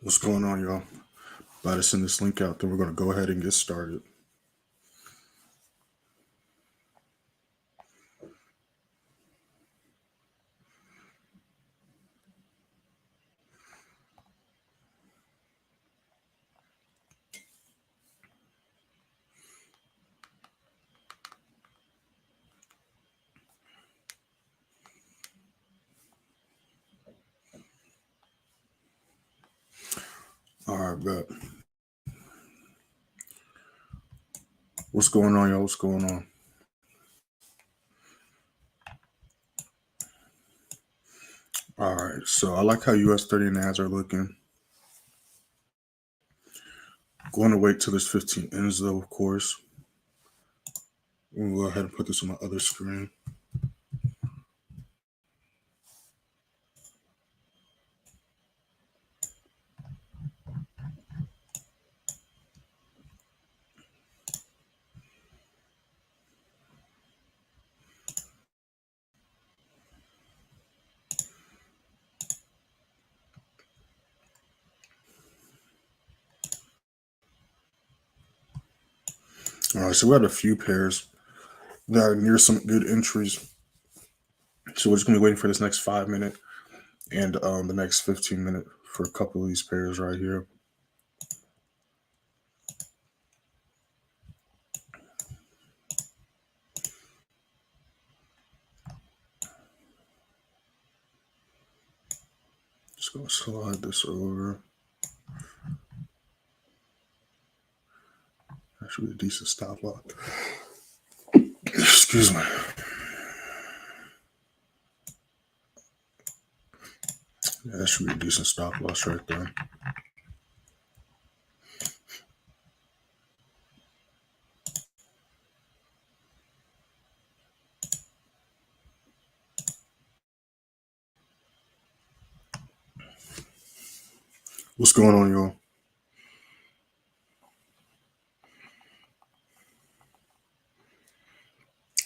What's going on, y'all? About to send this link out, then we're going to go ahead and get started. All right, bet. What's going on, y'all? What's going on? All right, so I like how US30 NAS are looking. Going to wait till this 15 ends, though, of course. We'll go ahead and put this on my other screen. All right, so we had a few pairs that are near some good entries. So we're just going to be waiting for this next 5 minute and the next 15 minute for a couple of these pairs right here. Just going to slide this over. That should be a decent stop loss. Excuse me. Yeah, that should be a decent stop loss right there. What's going on, y'all?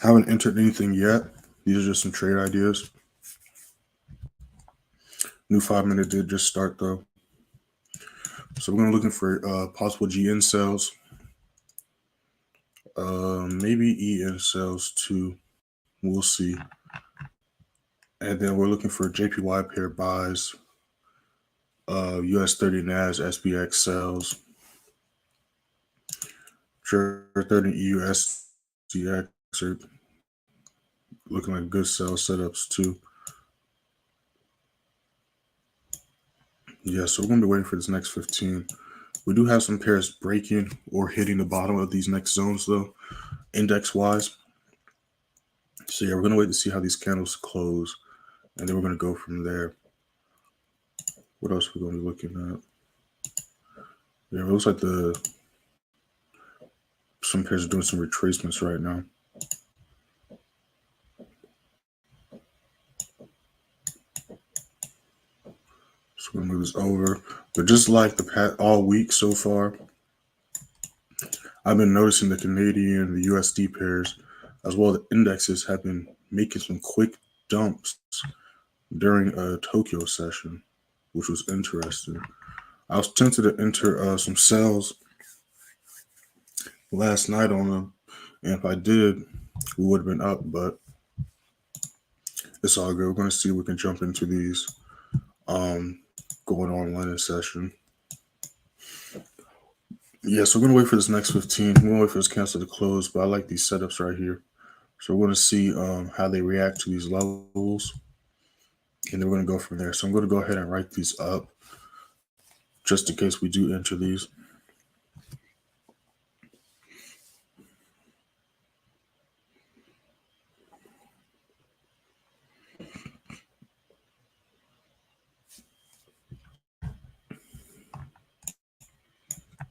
Haven't entered anything yet. These are just some trade ideas. New 5 minute did just start though. So we're going to be looking for possible GN sales. Maybe EN sales too. We'll see. And then we're looking for JPY pair buys. US30 NAS SPX sales. 30 EU SPX are looking like good sell setups too. Yeah, so we're going to be waiting for this next 15. We do have some pairs breaking or hitting the bottom of these next zones though, index-wise. So yeah, we're going to wait to see how these candles close, and then we're going to go from there. What else are we going to be looking at? Yeah, it looks like some pairs are doing some retracements right now. So we're going to move this over. But just like all week so far, I've been noticing the Canadian, the USD pairs, as well as the indexes have been making some quick dumps during a Tokyo session, which was interesting. I was tempted to enter some sales last night on them, and if I did, we would have been up, but it's all good. We're going to see if we can jump into these going on London session. Yeah, so we're going to wait for this next 15. We're going to wait for this cancel to close, but I like these setups right here. So we're going to see how they react to these levels, and then we're going to go from there. So I'm going to go ahead and write these up just in case we do enter these.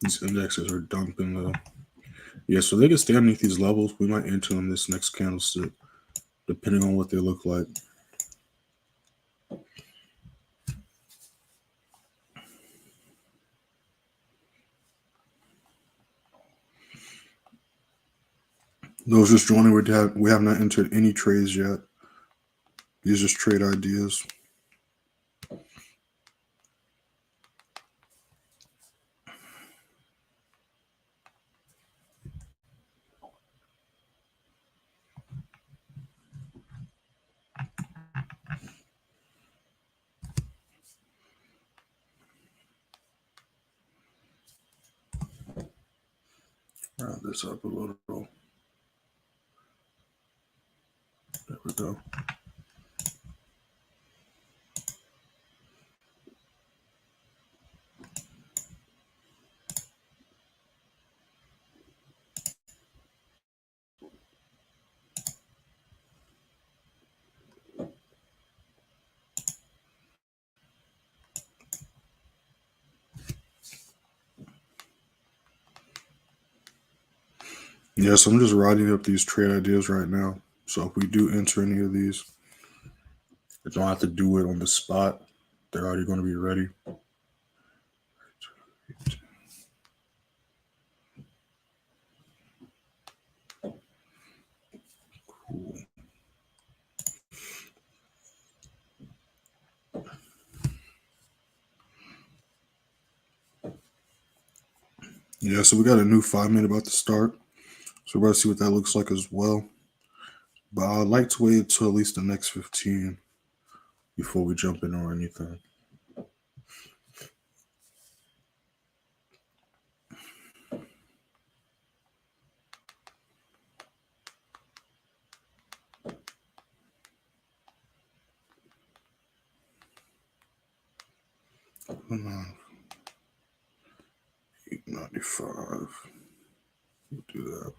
These indexes are dumping though. Yeah, so they can stay underneath these levels. We might enter on this next candlestick, depending on what they look like. Those just joining, we have not entered any trades yet. These are just trade ideas. Round this up a little. There we go. Yeah, so I'm just writing up these trade ideas right now. So if we do enter any of these, I don't have to do it on the spot. They're already going to be ready. Cool. Yeah, so we got a new 5-minute about to start. So we're going to see what that looks like as well. But I'd like to wait until at least the next 15 before we jump in or anything. Come on. 895. We'll do that.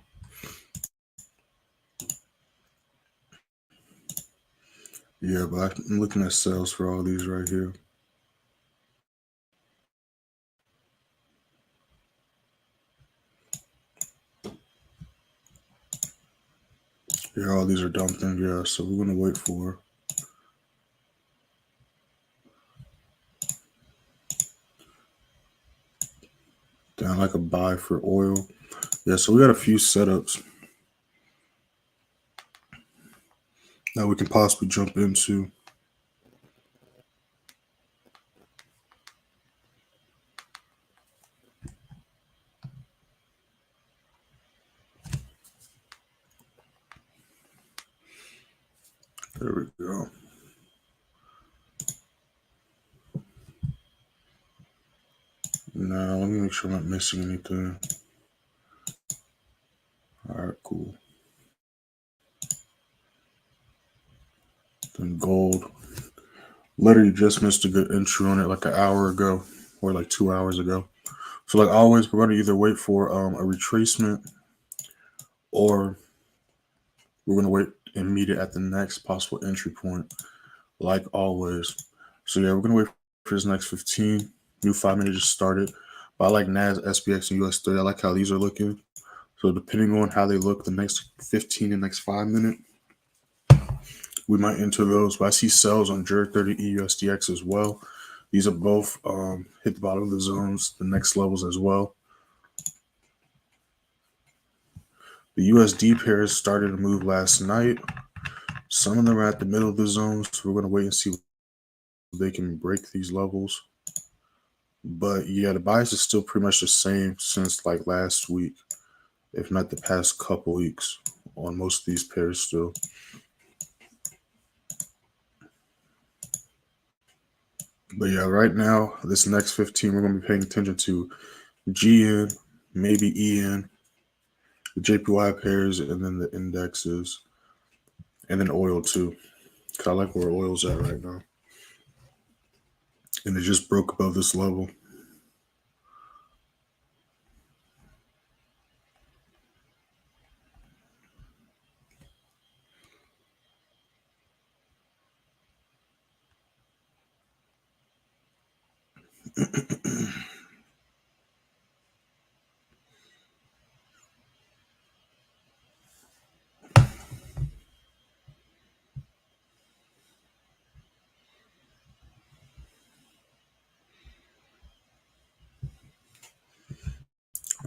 Yeah, but I'm looking at sales for all these right here. Yeah, all these are dumping. Yeah, so we're going to wait for down like a buy for oil. Yeah, so we got a few setups that we can possibly jump into. There we go. Now, let me make sure I'm not missing anything. All right, cool. Then gold. Literally just missed a good entry on it like an hour ago or like 2 hours ago. So like always, we're going to either wait for a retracement or we're going to wait and meet it at the next possible entry point, like always. So yeah, we're going to wait for this next 15. New 5-minute just started. But I like NAS, SPX, and US30. I like how these are looking. So depending on how they look the next 15 and next 5-minute, we might enter those. But I see sells on GBPJPY USDX as well. These are both hit the bottom of the zones, the next levels as well. The USD pairs started to move last night. Some of them are at the middle of the zones. So we're going to wait and see if they can break these levels. But yeah, the bias is still pretty much the same since like last week, if not the past couple weeks on most of these pairs still. But yeah, right now, this next 15, we're going to be paying attention to GN, maybe EN, the JPY pairs, and then the indexes, and then oil too. Because I like where oil's at right now. And it just broke above this level.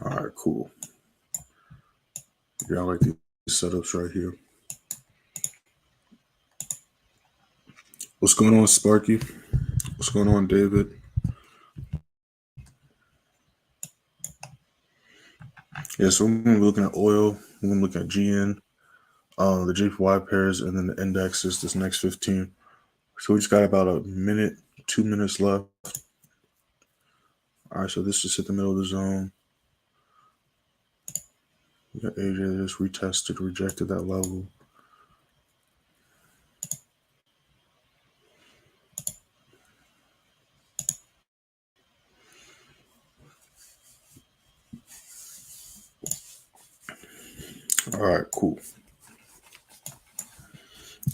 All right, cool. Yeah, I like these setups right here. What's going on, Sparky? What's going on, David? Yeah, so we're going to be looking at oil. We're going to look at GN, the JPY pairs, and then the indexes this next 15. So we just got about a minute, 2 minutes left. All right, so this just hit the middle of the zone. Yeah, AJ just retested, rejected that level. All right, cool.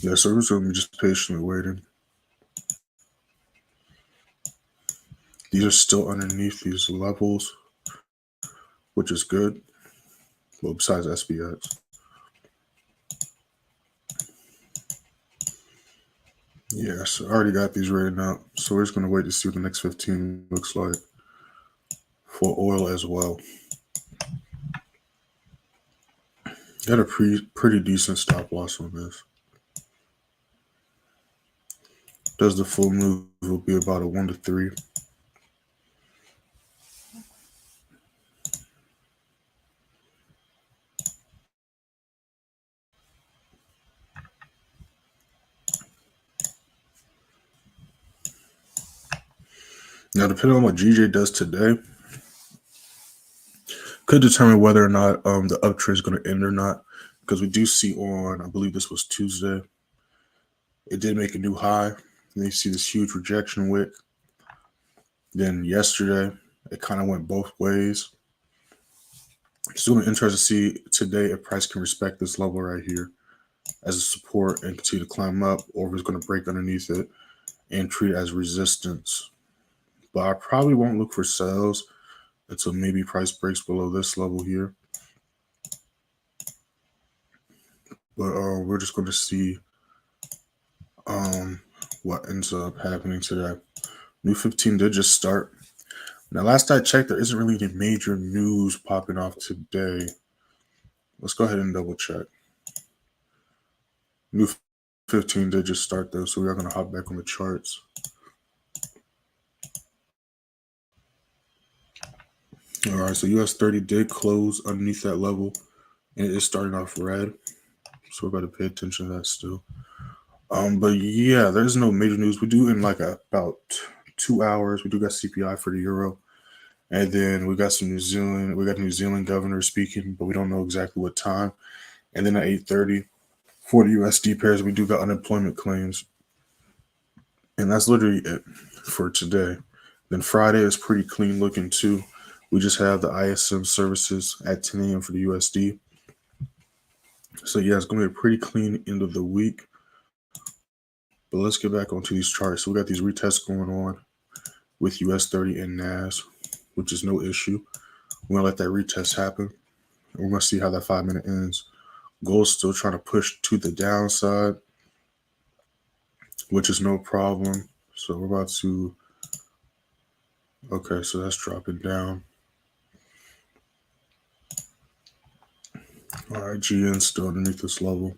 Yeah, so we're just gonna be just patiently waiting. These are still underneath these levels, which is good. Well, besides SPX. Yeah, so I already got these written out. So we're just gonna wait to see what the next 15 looks like for oil as well. Got a pretty decent stop loss on this. Does the full move will be about a 1 to 3. Now, depending on what GJ does today, could determine whether or not the uptrend is going to end or not. Because we do see on, I believe this was Tuesday, it did make a new high. And you see this huge rejection wick. Then yesterday, it kind of went both ways. It's going to be interesting to see today if price can respect this level right here as a support and continue to climb up, or if it's going to break underneath it and treat it as resistance. But I probably won't look for sales until maybe price breaks below this level here. But we're just going to see what ends up happening today. New 15 did just start. Now, last I checked, there isn't really any major news popping off today. Let's go ahead and double check. New 15 did just start though, so we are going to hop back on the charts. All right, so US30 did close underneath that level, and it is starting off red, so we're going to pay attention to that still. But yeah, there's no major news. We do in like about 2 hours. We do got CPI for the euro, and then we got some New Zealand. We got New Zealand governor speaking, but we don't know exactly what time. And then at 8:30 for the USD pairs, we do got unemployment claims, and that's literally it for today. Then Friday is pretty clean looking too. We just have the ISM services at 10 a.m. for the USD. So yeah, it's going to be a pretty clean end of the week. But let's get back onto these charts. So we got these retests going on with US30 and NAS, which is no issue. We're going to let that retest happen. We're going to see how that 5 minute ends. Gold's still trying to push to the downside, which is no problem. So we're about to, okay, so that's dropping down. All right, GN still underneath this level.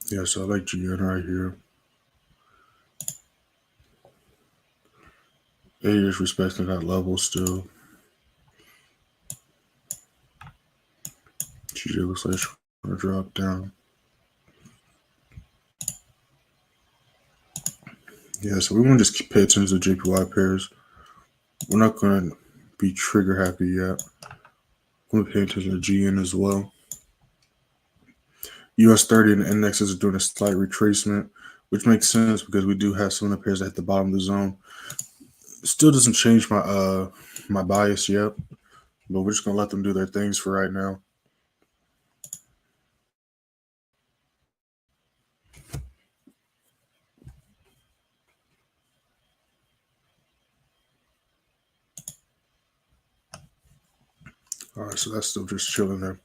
Yeah, so I like GN right here. A is respecting that level still. GJ looks like it's trying to drop down. Yeah, so we want to just pay attention to JPY pairs. We're not going to be trigger happy yet. We're going to pay attention to GN as well. US30 and the indexes are doing a slight retracement, which makes sense because we do have some of the pairs at the bottom of the zone. Still doesn't change my my bias yet, but we're just going to let them do their things for right now. All right, so that's still just chilling there.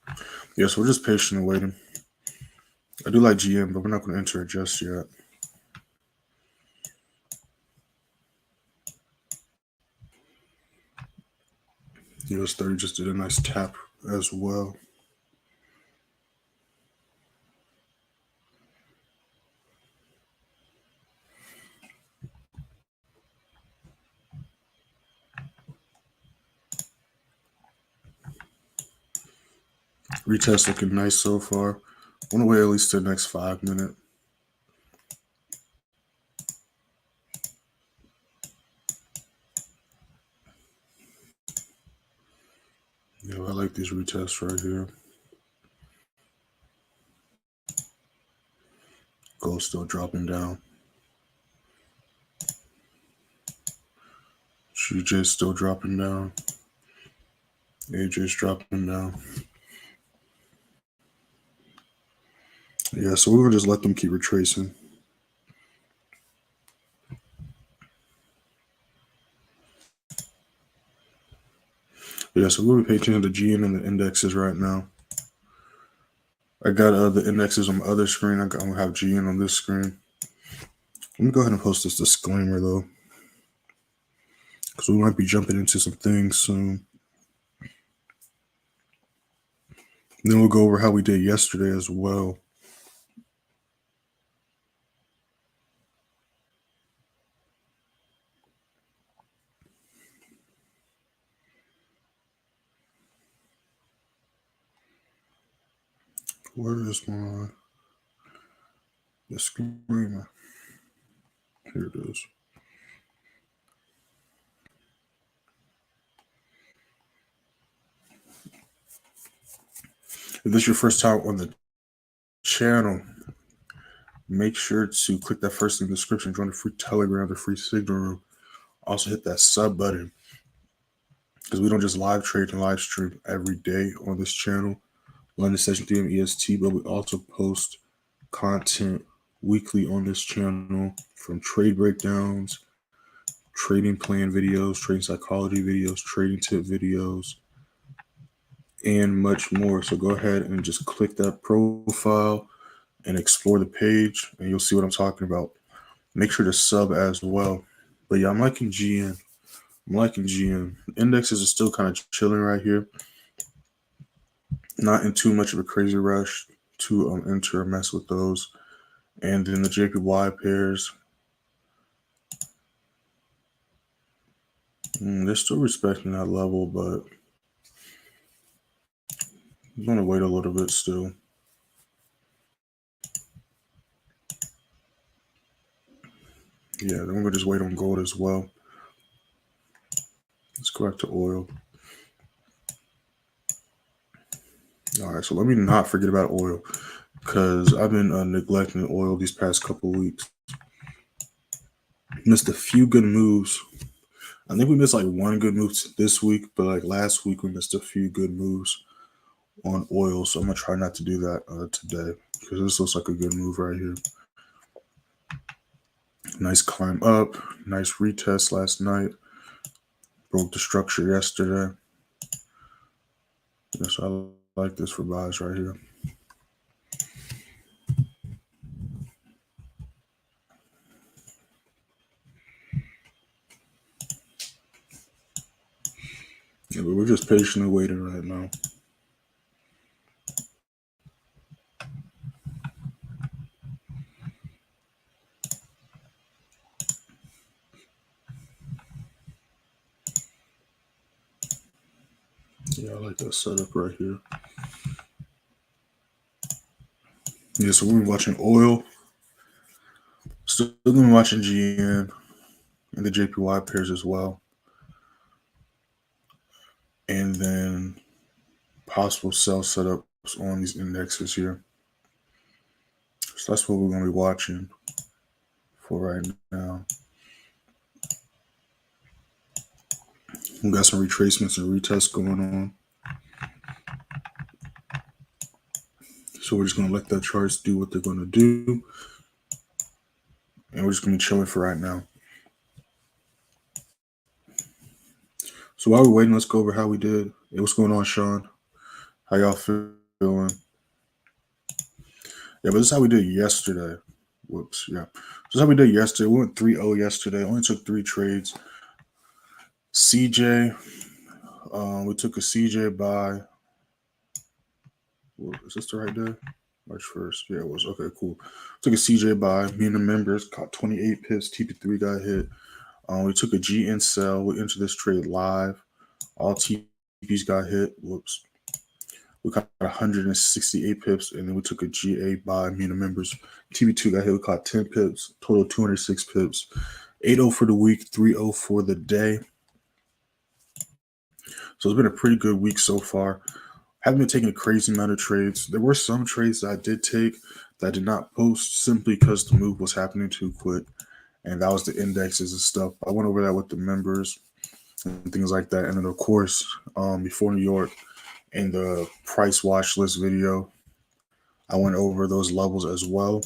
Yeah, so we're just patient and waiting. I do like GM, but we're not going to enter it just yet. US30 just did a nice tap as well. Retest looking nice so far. Want to wait at least to the next 5 minutes. I like these retests right here. Gold still dropping down. GJ's still dropping down. AJ's dropping down. Yeah, so we're going to just let them keep retracing. Yeah, so we'll be paying attention to the GN and the indexes right now. I got the indexes on the other screen. I'm going to have GN on this screen. Let me go ahead and post this disclaimer, though, because we might be jumping into some things soon. Then we'll go over how we did yesterday as well. Where is my disclaimer? Here it is. If this is your first time on the channel, make sure to click that first in the description, join the free Telegram, the free Signal room. Also hit that sub button, because we don't just live trade and live stream every day on this channel, London Session 3 and EST, but we also post content weekly on this channel, from trade breakdowns, trading plan videos, trading psychology videos, trading tip videos, and much more. So go ahead and just click that profile and explore the page, and you'll see what I'm talking about. Make sure to sub as well. But yeah, I'm liking GN. Indexes are still kind of chilling right here. Not in too much of a crazy rush to enter or mess with those. And then the JPY pairs, they're still respecting that level, but I'm going to wait a little bit still. Yeah, then we'll just wait on gold as well. Let's go back to oil. All right, so let me not forget about oil, because I've been neglecting oil these past couple weeks. Missed a few good moves. I think we missed like one good move this week, but like last week we missed a few good moves on oil. So I'm going to try not to do that today, because this looks like a good move right here. Nice climb up, nice retest last night. Broke the structure yesterday. Yeah, so I like this for buys right here. Yeah, but we're just patiently waiting right now. Yeah, I like that setup right here. Yeah, so we're watching oil. Still been watching GN and the JPY pairs as well. And then possible sell setups on these indexes here. So that's what we're going to be watching for right now. We got some retracements and retests going on. So we're just going to let that charts do what they're going to do. And we're just going to be chilling for right now. So while we're waiting, let's go over how we did. Hey, what's going on, Shawn? How y'all feeling? Yeah, but this is how we did yesterday. Whoops, yeah. This is how we did yesterday. We went 3-0 yesterday. Only took 3 trades. CJ, we took a CJ buy. Is this the right day? March 1st. Yeah, it was. Okay, cool. Took a CJ buy. Me and the members caught 28 pips. TP3 got hit. We took a GN sell. We entered this trade live. All TPs got hit. Whoops. We caught 168 pips, and then we took a GA buy. Me and the members. TP2 got hit. We caught 10 pips. Total 206 pips. 8-0 for the week. 3-0 for the day. So it's been a pretty good week so far. Haven't been taking a crazy amount of trades. There were some trades that I did take that I did not post simply because the move was happening too quick. And that was the indexes and stuff. I went over that with the members and things like that. And then, of course, before New York, in the price watch list video, I went over those levels as well.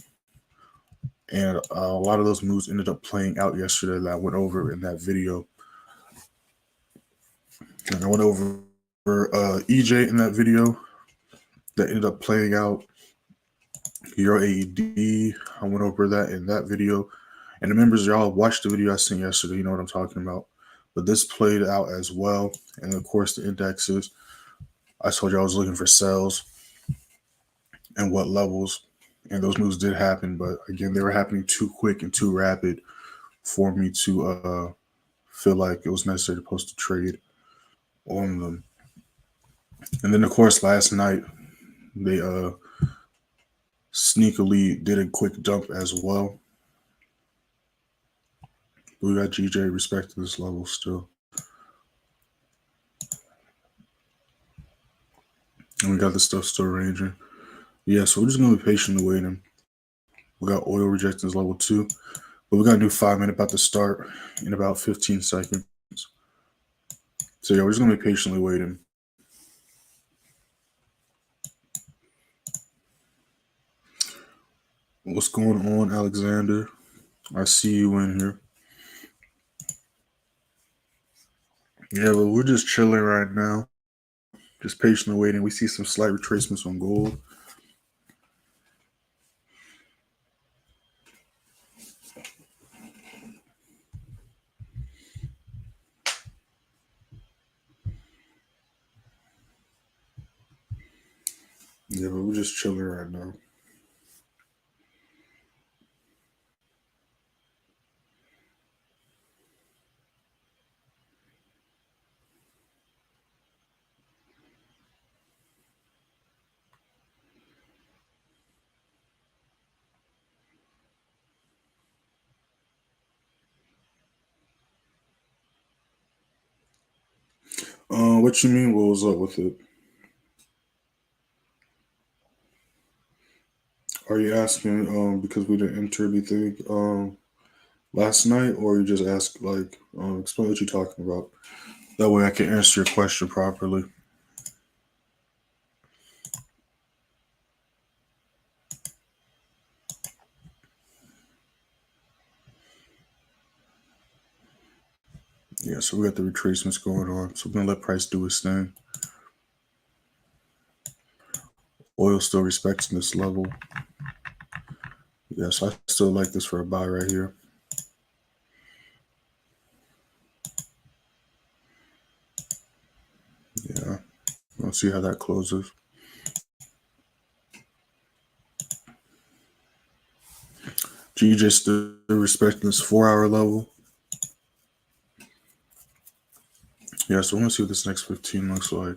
And a lot of those moves ended up playing out yesterday that I went over in that video. And I went over EJ in that video that ended up playing out. Euro AED, I went over that in that video. And the members, y'all watched the video I sent yesterday. You know what I'm talking about. But this played out as well. And of course, the indexes. I told you I was looking for sells and what levels. And those moves did happen. But again, they were happening too quick and too rapid for me to feel like it was necessary to post a trade on them. And then, of course, last night, they sneakily did a quick dump as well. We got GJ respecting this level still. And we got the stuff still ranging. Yeah, so we're just going to be patiently waiting. We got oil rejecting this level 2. But we got a new 5-minute about to start in about 15 seconds. So yeah, we're just going to be patiently waiting. What's going on, Alexander? I see you in here. Yeah, but we're just chilling right now. Just patiently waiting. We see some slight retracements on gold. Yeah, but we're just chilling right now. What you mean? What was up with it? Are you asking because we didn't enter anything last night, or you just ask like explain what you're talking about? That way, I can answer your question properly. Yeah, so we got the retracements going on. So we're gonna let price do its thing. Oil still respecting this level. Yeah, so I still like this for a buy right here. Yeah, we'll see how that closes. GJ still respecting this 4-hour level. Yeah, so I want to see what this next 15 looks like.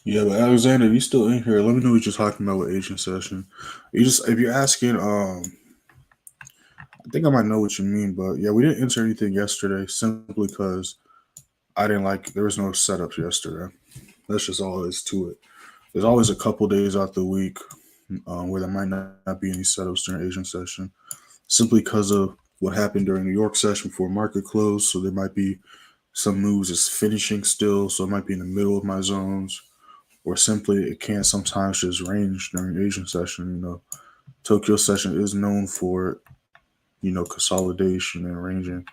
Yeah, but Alexander, if you still in here, let me know what you're talking about with Asian session. You just if you're asking, I think I might know what you mean, but yeah, we didn't enter anything yesterday simply because I didn't like there was no setups yesterday. That's just all there is to it. There's always a couple days out the week where there might not be any setups during Asian session, simply because of what happened during New York session before market close. So there might be some moves is finishing still, so it might be in the middle of my zones, or simply it can sometimes just range during Asian session. You know, Tokyo session is known for consolidation and ranging,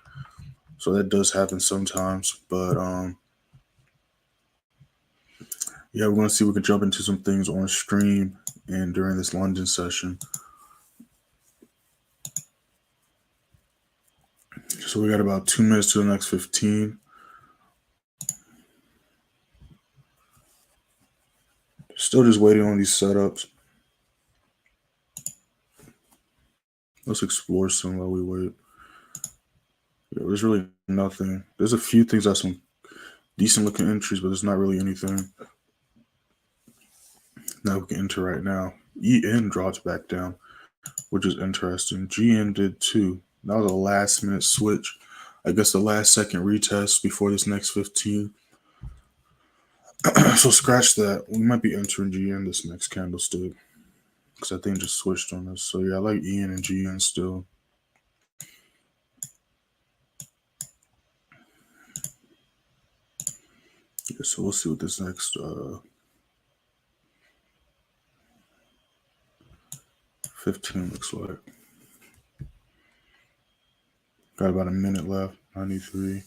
so that does happen sometimes. But yeah, we're gonna see if we can jump into some things on stream and during this London session. So we got about 2 minutes to the next 15. Still just waiting on these setups. Let's explore some while we wait. Yeah, there's really nothing. There's a few things that some decent looking entries, but there's not really anything that we can enter right now. EN drops back down, which is interesting. GN did too. That was a last minute switch. I guess the last second retest before this next 15. So scratch that. We might be entering GN this next candlestick because that thing just switched on us. So yeah, I like EN and GN still. Yeah, so we'll see what this next 15 looks like. Got about a minute left. 93.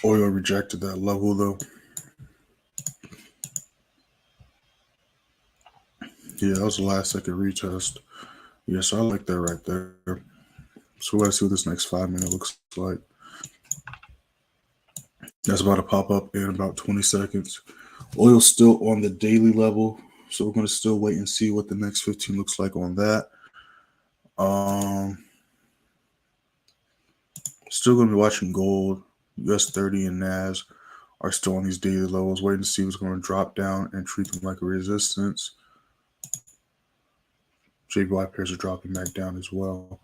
Oil rejected that level though. Yeah, that was the last second retest. Yeah, so I like that right there. So let's see what this next 5 minute looks like. That's about to pop up in about 20 seconds. Oil's still on the daily level, so we're going to still wait and see what the next 15 looks like on that. Still going to be watching gold. US30 and NAS are still on these daily levels, waiting to see what's going to drop down and treat them like a resistance. JPY pairs are dropping back down as well.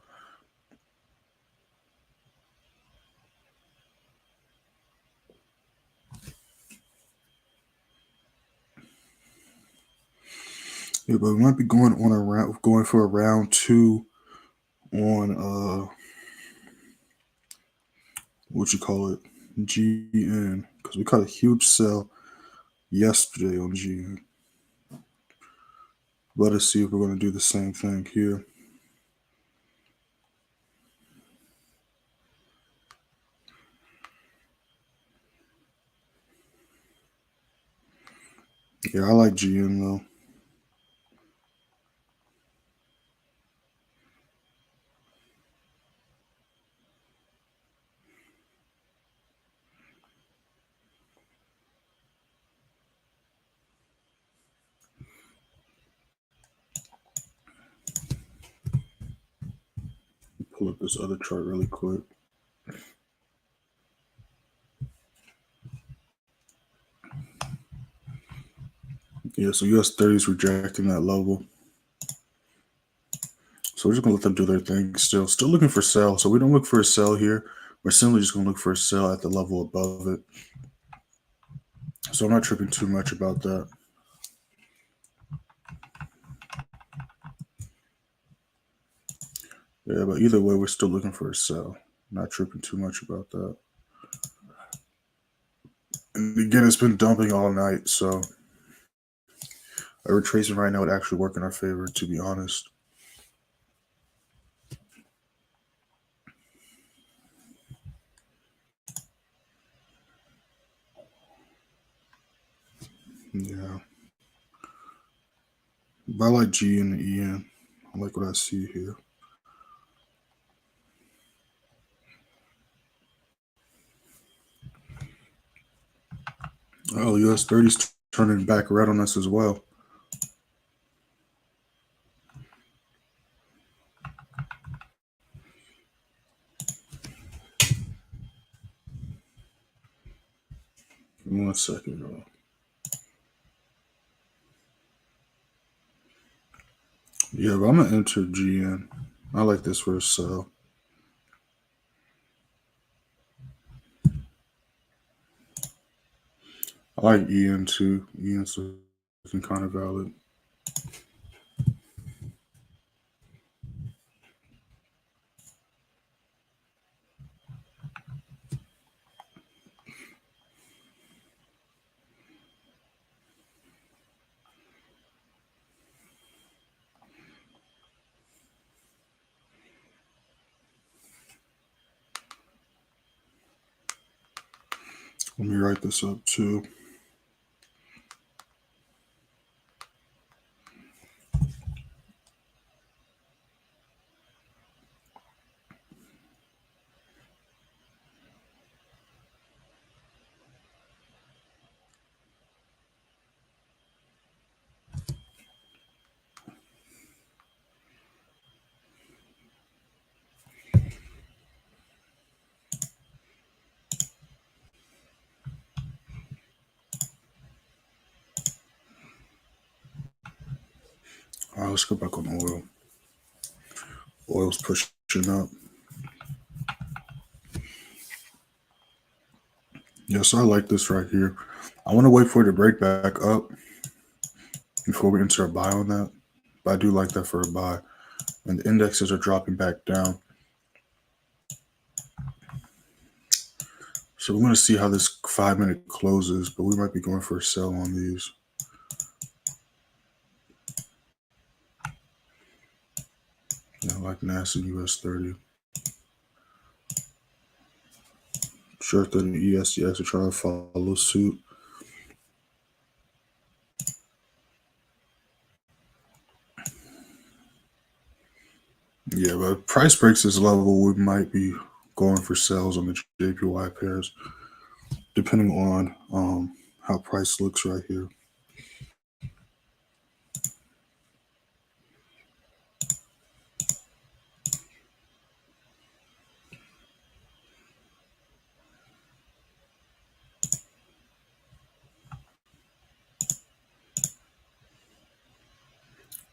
Yeah, but we might be going for a round two on what you call it, GN, because we caught a huge sell yesterday on GN. Let us see if we're going to do the same thing here. Yeah, I like GN though. Pull up this other chart really quick. Yeah, so US30 is rejecting that level. So we're just gonna let them do their thing. Still looking for sell. So we don't look for a sell here. We're simply just gonna look for a sell at the level above it. So I'm not tripping too much about that. Yeah, but either way, we're still looking for a sell. Not tripping too much about that. And again, it's been dumping all night, so a retracement right now would actually work in our favor, to be honest. Yeah. But I like G and EN. I like what I see here. Oh, US30's turning back red on us as well. Give me 1 second, bro. Yeah, but I'm gonna enter GN. I like this for a sell. I like EN too. EN's looking kind of valid. Let me write this up too. All right, let's go back on oil. Oil's pushing up. Yeah, so I like this right here. I want to wait for it to break back up before we enter a buy on that. But I do like that for a buy. And the indexes are dropping back down. So we're going to see how this 5 minute closes, but we might be going for a sell on these. Yeah, I like NAS and US30. Short that ESDX are trying to follow suit. Yeah, but price breaks this level, we might be going for sales on the JPY pairs, depending on how price looks right here.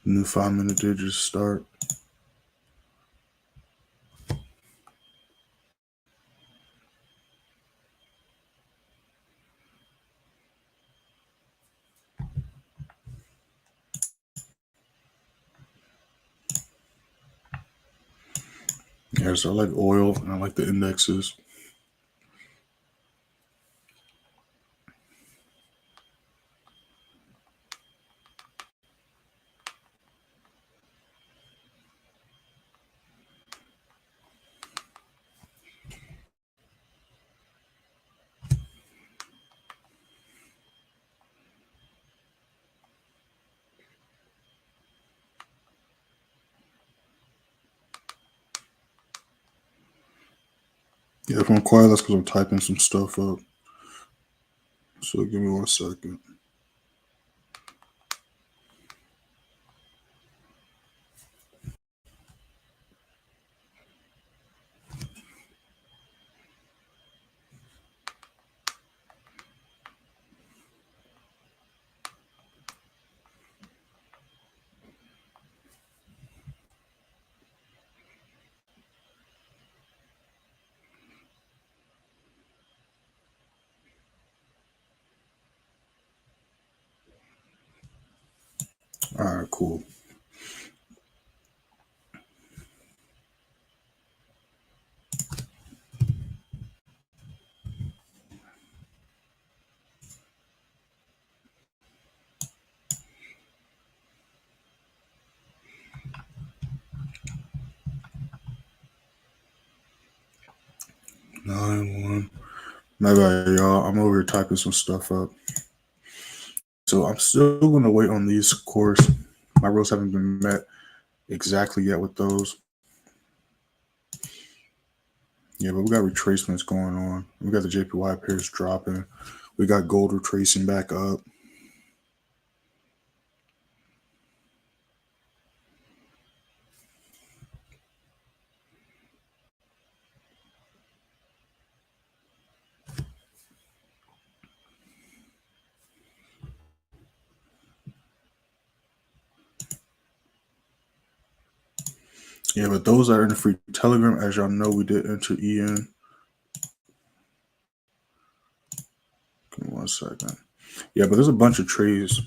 New 5 minute digits start. Yeah, so I like oil and I like the indexes. Yeah, if I'm quiet, that's because I'm typing some stuff up. So give me 1 second. All right, cool. Nine one. My bad, y'all. I'm over here typing some stuff up. So I'm still gonna wait on these, of course. My rules haven't been met exactly yet with those. Yeah, but we got retracements going on. We got the JPY pairs dropping. We got gold retracing back up. Yeah, but those are in the free Telegram. As y'all know, we did enter EN. Give me 1 second. Yeah, but there's a bunch of trades.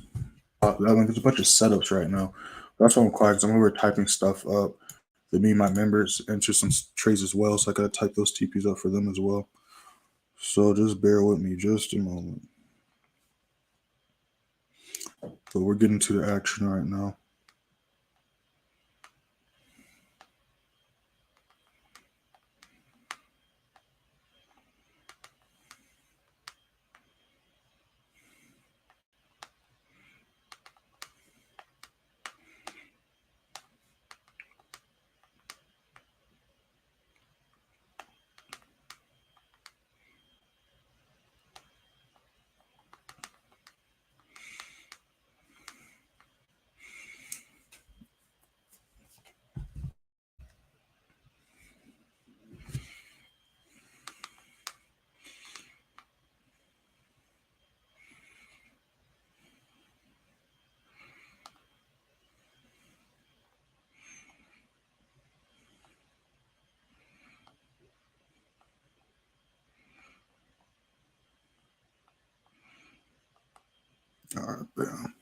There's a bunch of setups right now. That's why I'm quiet, because I'm over typing stuff up. That me and my members enter some trades as well, so I gotta type those TPs up for them as well. So just bear with me just a moment. But we're getting to the action right now. All right, bam.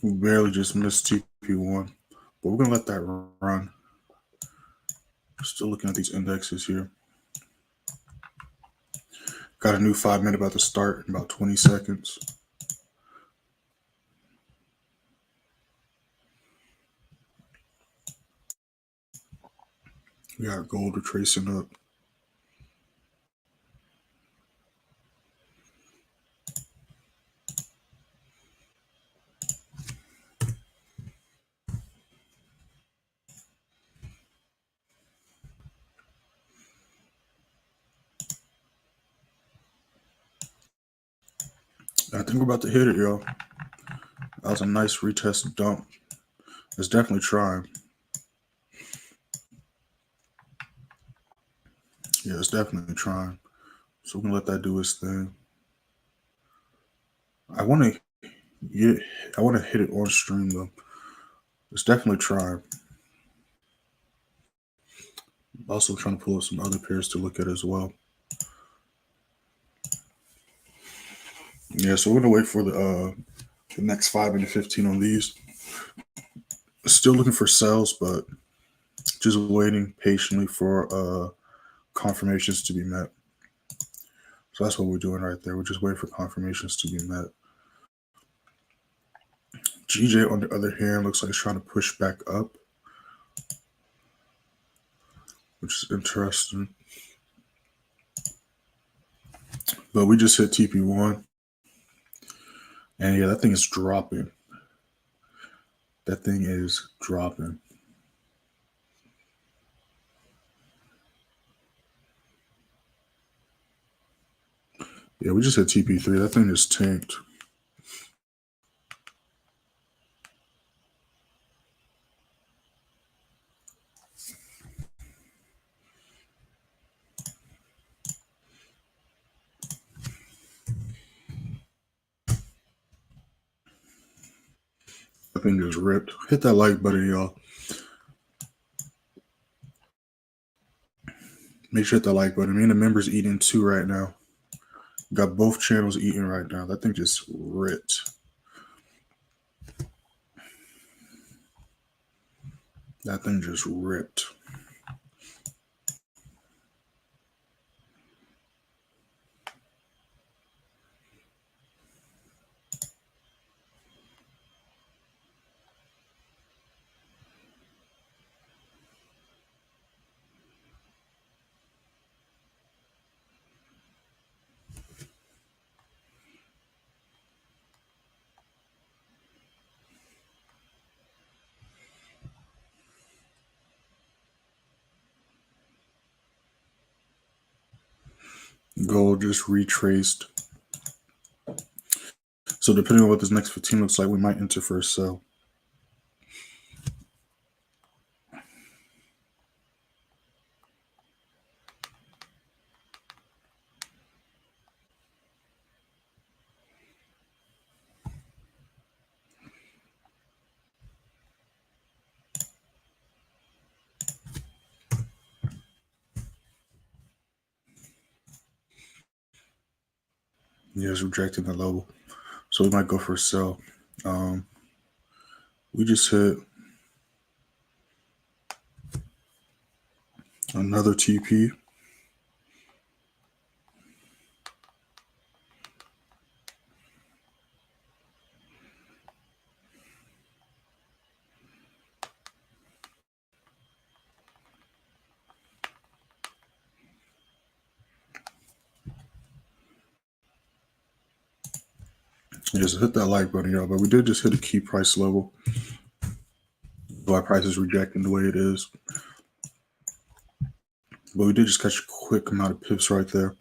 We barely just missed TP1, but we're gonna let that run. Still looking at these indexes here. Got a new 5-minute about to start in about 20 seconds. We got gold retracing up. I think we're about to hit it, yo. That was a nice retest dump. It's definitely trying. Yeah, it's definitely trying. So we're gonna let that do its thing. I want to hit it on stream though. It's definitely trying. Also trying to pull up some other pairs to look at as well. Yeah, so we're gonna wait for the next 5 and 15 on these. Still looking for sells, but just waiting patiently for confirmations to be met. So that's what we're doing right there. We're just waiting for confirmations to be met. GJ, on the other hand, looks like it's trying to push back up, which is interesting. But we just hit TP1. And yeah, that thing is dropping. That thing is dropping. Yeah, we just hit TP3. That thing is tanked. That thing just ripped. Hit that like button, y'all. Make sure to hit that like button. Me and the members eating too right now. Got both channels eating right now. That thing just ripped. That thing just ripped. Gold just retraced. So depending on what this next 15 looks like, we might enter for a sell. Yeah, it's rejecting the level. So we might go for a sell. We just hit another TP. Just hit that like button, y'all. But we did just hit a key price level. Why price is rejecting the way it is. But we did just catch a quick amount of pips right there.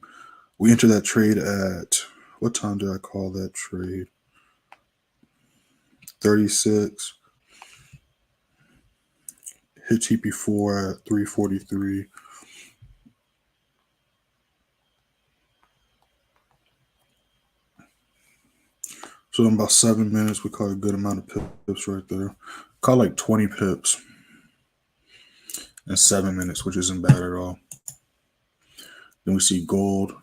We entered that trade at, what time did I call that trade? 36. Hit TP4 at 343. So in about 7 minutes, we caught a good amount of pips right there. Caught like 20 pips in 7 minutes, which isn't bad at all. Then we see gold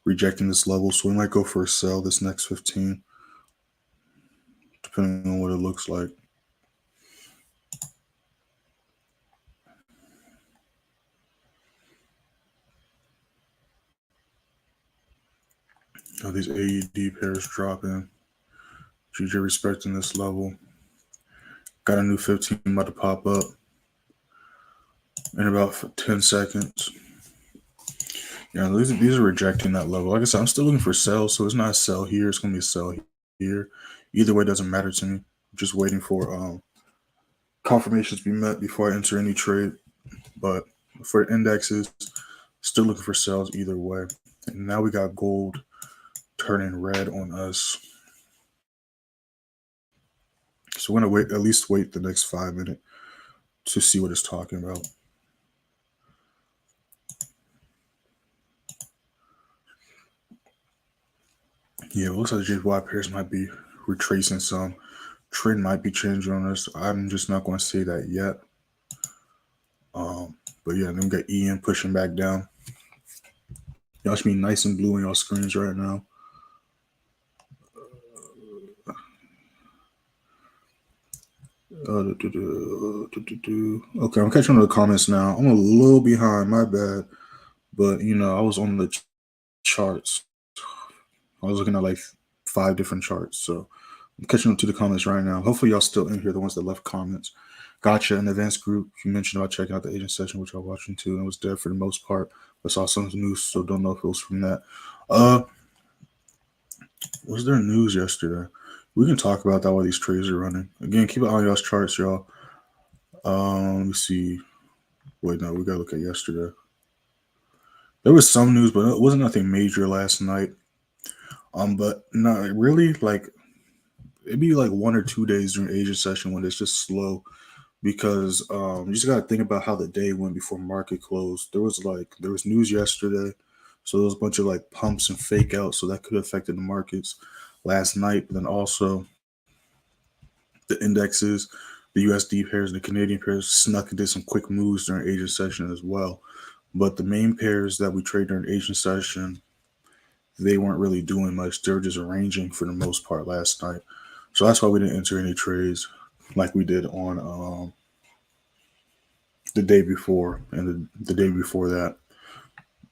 rejecting this level, so we might go for a sell this next 15, depending on what it looks like. Now these AUD pairs dropping. GJ respecting this level. Got a new 15 about to pop up in about 10 seconds. Yeah, these are rejecting that level. Like I said, I'm still looking for sell, so it's not a sell here. It's going to be a sell here. Either way, it doesn't matter to me. I'm just waiting for confirmations to be met before I enter any trade. But for indexes, still looking for sells either way. And now we got gold turning red on us. So we're going to at least wait the next 5 minutes to see what it's talking about. Yeah, it looks like JPY pairs might be retracing some. Trend might be changing on us. I'm just not going to say that yet. But yeah, then we got EM pushing back down. Y'all should be nice and blue on y'all screens right now. Okay, I'm catching on the comments now. I'm a little behind, my bad. But, I was on the charts. I was looking at like 5 different charts. So I'm catching up to the comments right now. Hopefully y'all still in here, the ones that left comments. Gotcha. In the advanced group, you mentioned about checking out the agent session, which I was watching too, and it was dead for the most part. I saw some news, so don't know if it was from that. Was there news yesterday? We can talk about that while these trades are running. Again, keep an eye on y'all's charts, y'all. Let me see. Wait, no, we gotta look at yesterday. There was some news, but it wasn't nothing major last night. But not really. Like, it'd be like 1 or 2 days during agent session when it's just slow, because you just gotta think about how the day went before market closed. There was news yesterday, so there was a bunch of like pumps and fake outs, so that could have affected the markets last night. But then also the indexes, the USD pairs, the Canadian pairs snuck into some quick moves during agent session as well. But the main pairs that we trade during agent session, they weren't really doing much. They were just arranging for the most part last night. So that's why we didn't enter any trades like we did on the day before and the day before that.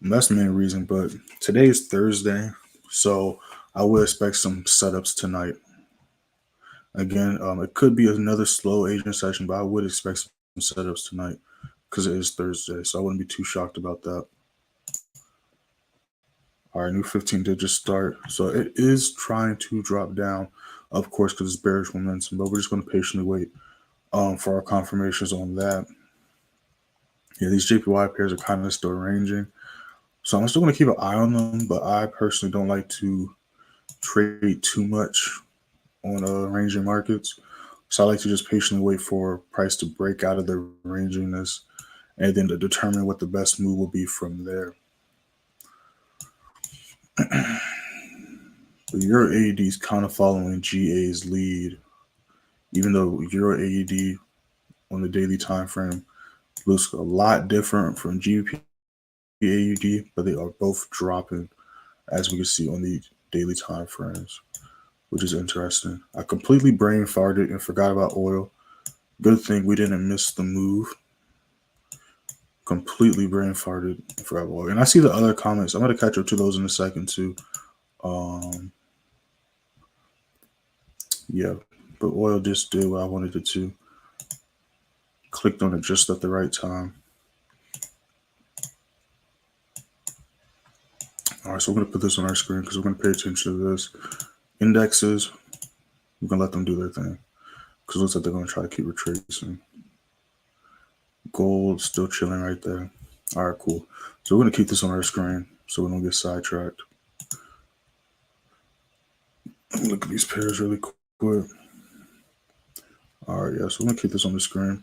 And that's the main reason. But today is Thursday, so I would expect some setups tonight. Again, it could be another slow agent session, but I would expect some setups tonight because it is Thursday, so I wouldn't be too shocked about that. All right, new 15 did just start, so it is trying to drop down, of course, because it's bearish momentum, but we're just going to patiently wait for our confirmations on that. Yeah, these JPY pairs are kind of still ranging, so I'm still going to keep an eye on them, but I personally don't like to trade too much on ranging markets. So I like to just patiently wait for price to break out of the ranginess and then to determine what the best move will be from there. The Euro AUD is kind of following GA's lead, even though Euro AUD on the daily time frame looks a lot different from GBP AUD, but they are both dropping, as we can see on the daily time frames, which is interesting. I completely brain farted and forgot about oil. Good thing we didn't miss the move. Completely brain farted and forgot about oil. And I see the other comments. I'm going to catch up to those in a second too. Yeah, but oil just did what I wanted it to. Clicked on it just at the right time. All right, so we're going to put this on our screen because we're going to pay attention to this. Indexes, we're going to let them do their thing because it looks like they're going to try to keep retracing. Gold still chilling right there. All right, cool. So we're going to keep this on our screen so we don't get sidetracked. Look at these pairs really quick. All right, yeah, so we're going to keep this on the screen.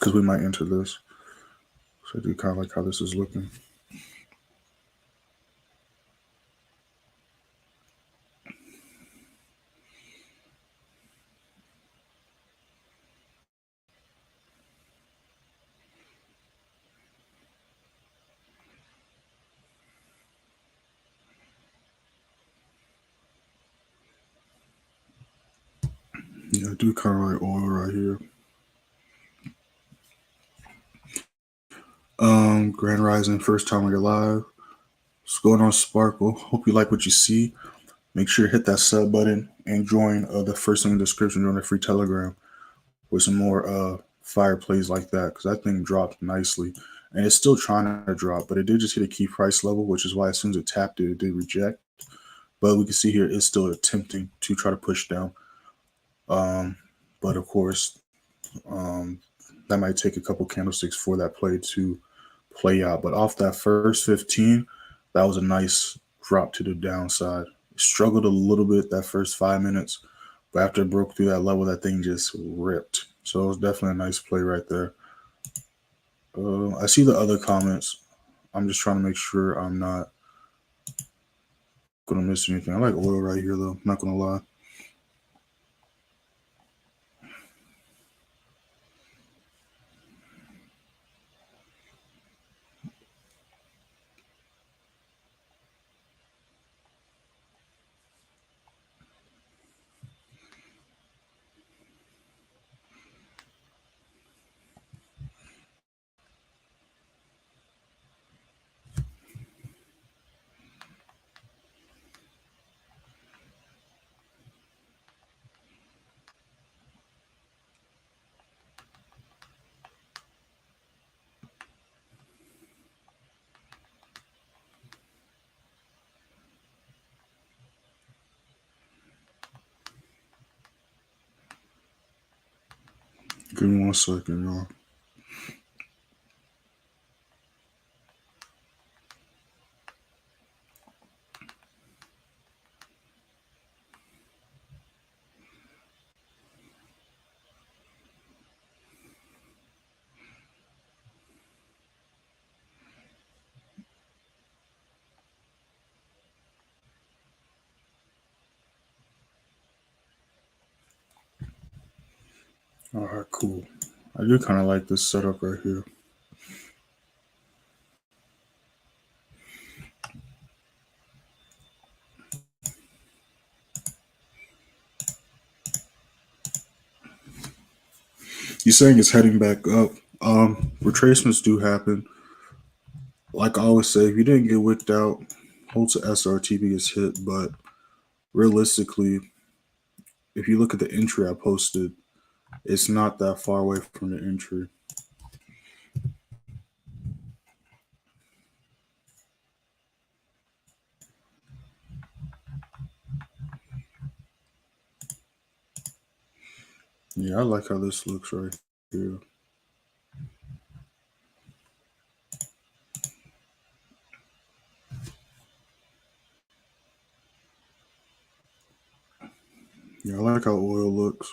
because we might enter this. So I do kind of like how this is looking. Yeah, I do kind of like oil right here. Grand Rising, first time on your live. What's going on, Sparkle? Hope you like what you see. Make sure to hit that sub button and join the first link in the description. Join the free Telegram with some more fire plays like that, because that thing dropped nicely. And it's still trying to drop, but it did just hit a key price level, which is why as soon as it tapped it, it did reject. But we can see here it's still attempting to try to push down. But of course, that might take a couple candlesticks for that play to play out. But off that first 15, that was a nice drop to the downside. It struggled a little bit that first 5 minutes, but after it broke through that level, that thing just ripped. So it was definitely a nice play right there. I see the other comments. I'm just trying to make sure I'm not going to miss anything. I like oil right here, though. I'm not going to lie. Give me 1 second, y'all. All right, cool. I do kind of like this setup right here. He's saying it's heading back up. Retracements do happen. Like I always say, if you didn't get wicked out, hold to SRTB gets hit. But realistically, if you look at the entry I posted, it's not that far away from the entry. Yeah, I like how this looks right here. Yeah, I like how oil looks.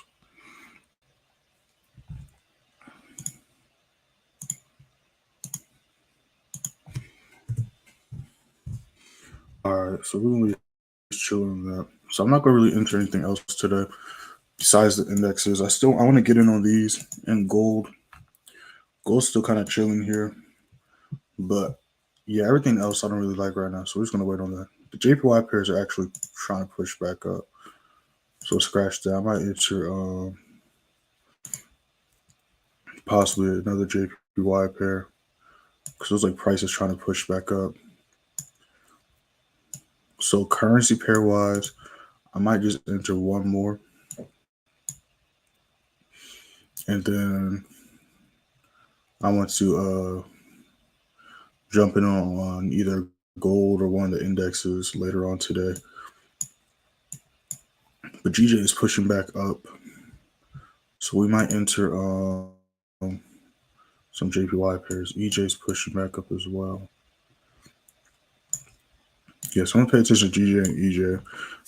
All right, so we're gonna be just chilling on that. So I'm not gonna really enter anything else today besides the indexes. I want to get in on these and gold. Gold's still kind of chilling here, but yeah, everything else I don't really like right now. So we're just gonna wait on that. The JPY pairs are actually trying to push back up. So scratch that. I might enter possibly another JPY pair because those like prices trying to push back up. So currency pair wise, I might just enter one more, and then I want to jump in on either gold or one of the indexes later on today. But GJ is pushing back up, so we might enter some JPY pairs. EJ's pushing back up as well. Yeah, so I'm gonna pay attention to GJ and EJ.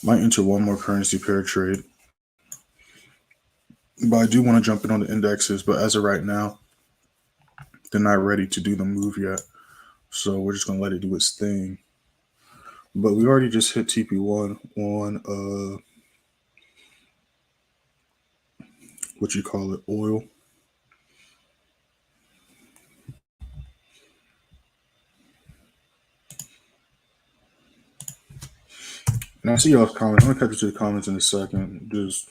Might enter one more currency pair trade. But I do want to jump in on the indexes. But as of right now, they're not ready to do the move yet. So we're just gonna let it do its thing. But we already just hit TP1 on what you call it, oil. And I see y'all's comments. I'm gonna cut you to the comments in a second. Just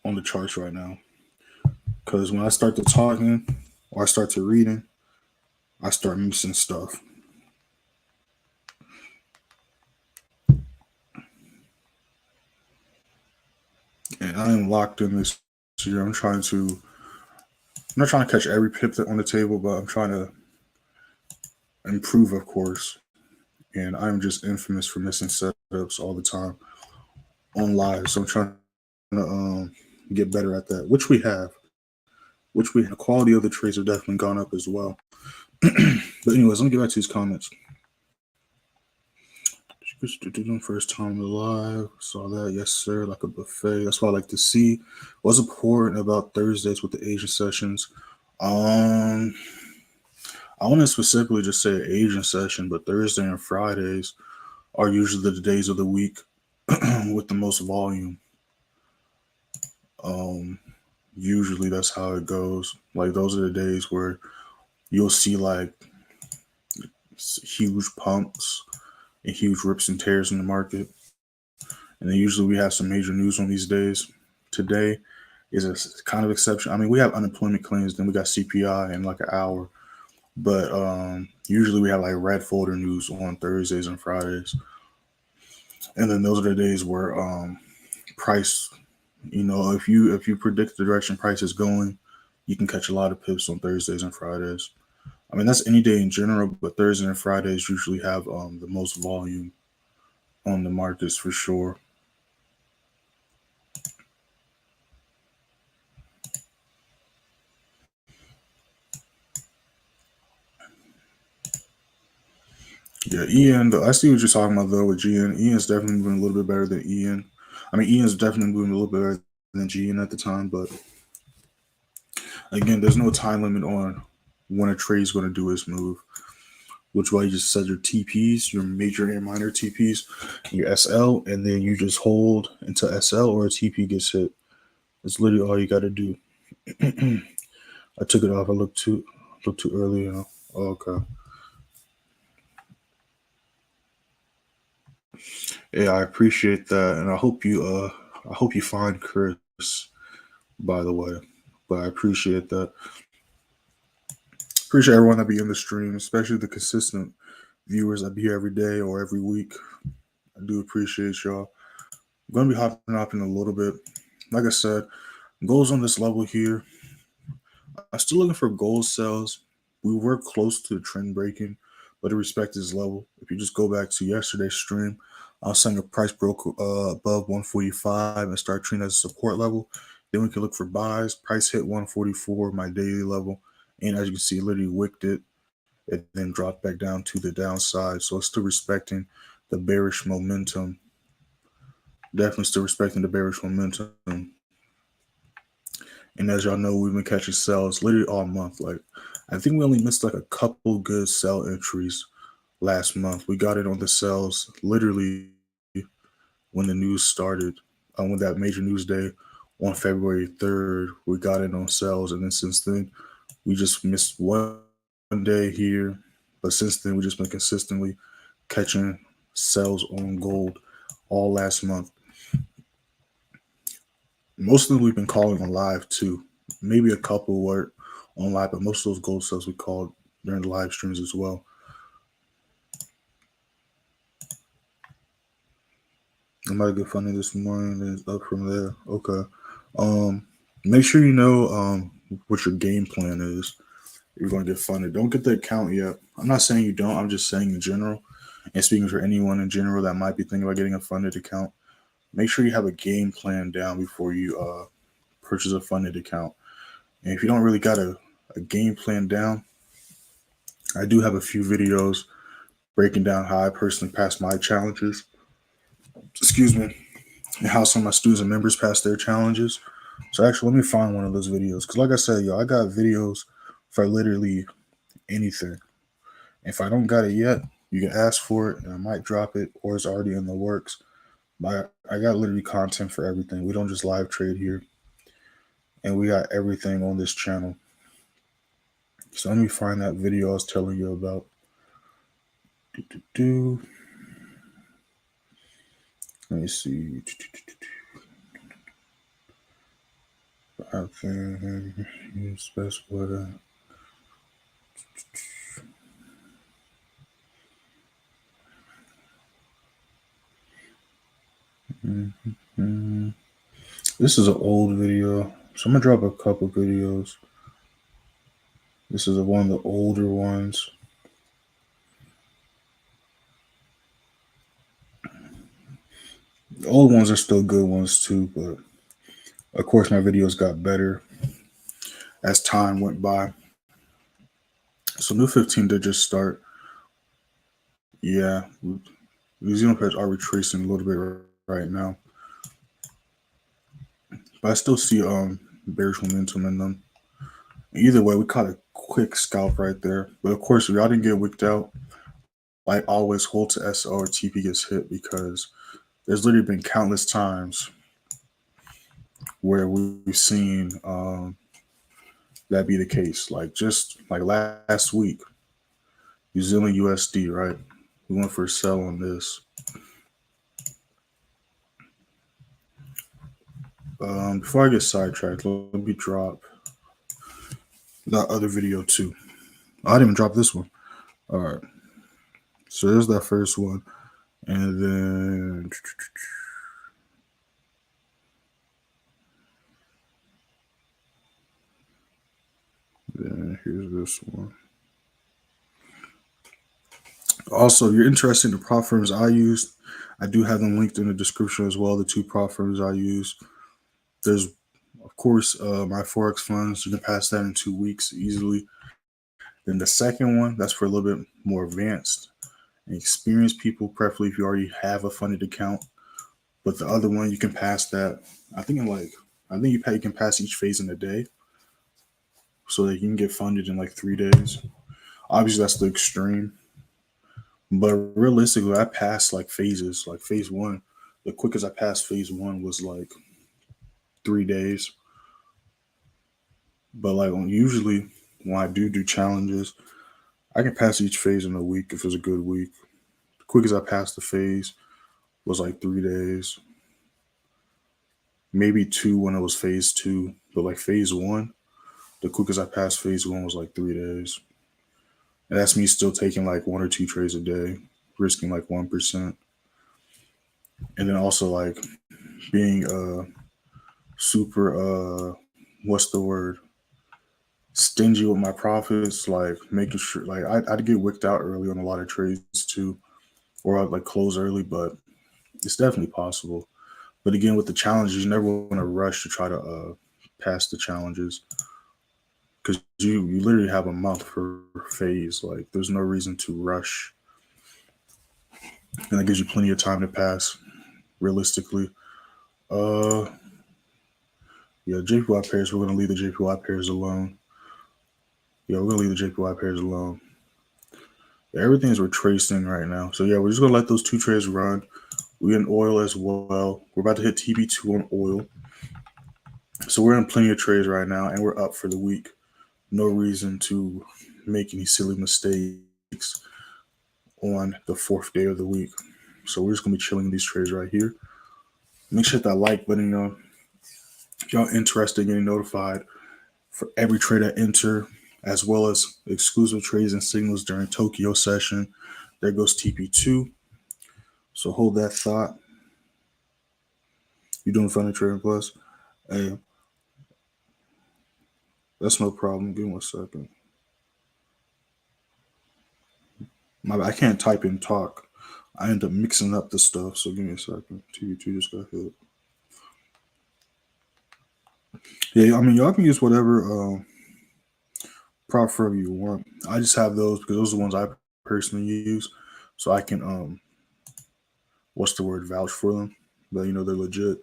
on the charts right now. Because when I start to talking or I start to reading, I start missing stuff. And I am locked in this year. I'm not trying to catch every pip on the table, but I'm trying to improve, of course. And I'm just infamous for missing setups all the time on live. So I'm trying to get better at that, which we have. The quality of the trades have definitely gone up as well. But anyways, let me get back to these comments. First time live, saw that, yes sir, like a buffet. That's what I like to see. What's important about Thursdays with the Asian sessions? I want to specifically just say Asian session, but Thursday and Fridays are usually the days of the week with the most volume. Usually that's how it goes. Like those are the days where you'll see like huge pumps and huge rips and tears in the market. And then usually we have some major news on these days. Today is a kind of exception. I mean, we have unemployment claims, then we got CPI in like an hour. But usually we have like red folder news on Thursdays and Fridays. And then those are the days where price, if you predict the direction price is going, you can catch a lot of pips on Thursdays and Fridays. I mean, that's any day in general, but Thursdays and Fridays usually have the most volume on the markets for sure. Yeah, Ian, I see what you're talking about though with GN. Ian's definitely moving a little bit better than Ian. I mean, Ian's definitely moving a little bit better than GN at the time, but again, there's no time limit on when a trade is going to do its move, which why you just set your TPs, your major and minor TPs, your SL, and then you just hold until SL or a TP gets hit. That's literally all you got to do. I took it off. I looked too early. Okay. Yeah, I appreciate that, and I hope you find Chris. By the way, but I appreciate that. Appreciate everyone that be in the stream, especially the consistent viewers that be here every day or every week. I do appreciate y'all. I'm gonna be hopping up in a little bit. Like I said, goals on this level here. I'm still looking for gold sells. We were close to trend breaking, but it respects this level. If you just go back to yesterday's stream, I was saying a price broke above 145 and start treating as a support level. Then we can look for buys. Price hit 144, my daily level. And as you can see, it literally wicked it. It then dropped back down to the downside. So it's still respecting the bearish momentum. Definitely still respecting the bearish momentum. And as y'all know, we've been catching sells literally all month. Like, I think we only missed like a couple good sell entries last month. We got it on the sells literally when the news started, when that major news day on February 3rd, we got it on sells. And then since then, we just missed one day here. But since then, we've just been consistently catching sells on gold all last month. Most of them we've been calling on live too. Maybe a couple were on live, but most of those gold sells we called during the live streams as well. I might get funding this morning and it's up from there. Okay. Make sure you know what your game plan is. You're going to get funded. Don't get the account yet. I'm not saying you don't. I'm just saying in general, and speaking for anyone in general that might be thinking about getting a funded account. Make sure you have a game plan down before you purchase a funded account. And if you don't really got a game plan down, I do have a few videos breaking down how I personally pass my challenges. Excuse me. And how some of my students and members pass their challenges. So actually, let me find one of those videos. Because like I said, yo, I got videos for literally anything. If I don't got it yet, you can ask for it and I might drop it, or it's already in the works. But I got literally content for everything. We don't just live trade here. And we got everything on this channel. So let me find that video I was telling you about. Let me see. I think use best water. This is an old video, so I'm gonna drop a couple videos. This is one of the older ones. The old ones are still good ones too, but of course my videos got better as time went by. So new 15 did just start. Yeah, New Zealand pairs are retracing a little bit right now, but I still see bearish momentum in them. Either way, we caught a quick scalp right there. But of course, if y'all didn't get wicked out, like always, hold to SL or TP gets hit, because there's literally been countless times where we've seen that be the case. Like just like last week, New Zealand USD, right? We went for a sell on this. Before I get sidetracked, let me drop that other video too. I didn't even drop this one. All right. So there's that first one. And then here's this one. Also, if you're interested in the prop firms I used, I do have them linked in the description as well. The two prop firms I use. There's, of course, my Forex funds. You can pass that in 2 weeks easily. Then the second one, that's for a little bit more advanced and experienced people, preferably if you already have a funded account. But the other one, you can pass that. I think you can pass each phase in a day, so that you can get funded in like 3 days. Obviously, that's the extreme. But realistically, I passed like phases. Like phase one, the quickest I passed phase one was like 3 days. But like usually when I do challenges, I can pass each phase in a week if it's a good week. The quickest I passed the phase was like 3 days, maybe two when it was phase two. But like phase one, the quickest I passed phase one was like 3 days. And that's me still taking like 1 or 2 trades a day, risking like 1%. And then also like being super what's the word? Stingy with my profits, like making sure like I'd get wicked out early on a lot of trades too, or I'd like close early, but it's definitely possible. But again, with the challenges, you never want to rush to try to pass the challenges, because you literally have a month per phase. Like there's no reason to rush, and that gives you plenty of time to pass realistically. Uh, yeah, JPY pairs. We're gonna leave the JPY pairs alone. Yeah, we're gonna leave the JPY pairs alone. Yeah, everything's retracing right now. So yeah, we're just gonna let those 2 trades run. We in oil as well. We're about to hit TB2 on oil. So we're in plenty of trades right now, and we're up for the week. No reason to make any silly mistakes on the 4th day of the week. So we're just gonna be chilling in these trades right here. Make sure that like button, if y'all interested in getting notified for every trade I enter, as well as exclusive trades and signals during Tokyo session. There goes TP2. So hold that thought. You doing Funny Trading Plus? Hey, that's no problem. Give me 1 second. I can't type and talk. I end up mixing up the stuff. So give me a second. TP2 just got hit. Yeah, I mean, y'all can use whatever prop firm you want. I just have those because those are the ones I personally use, so I can vouch for them. But they're legit.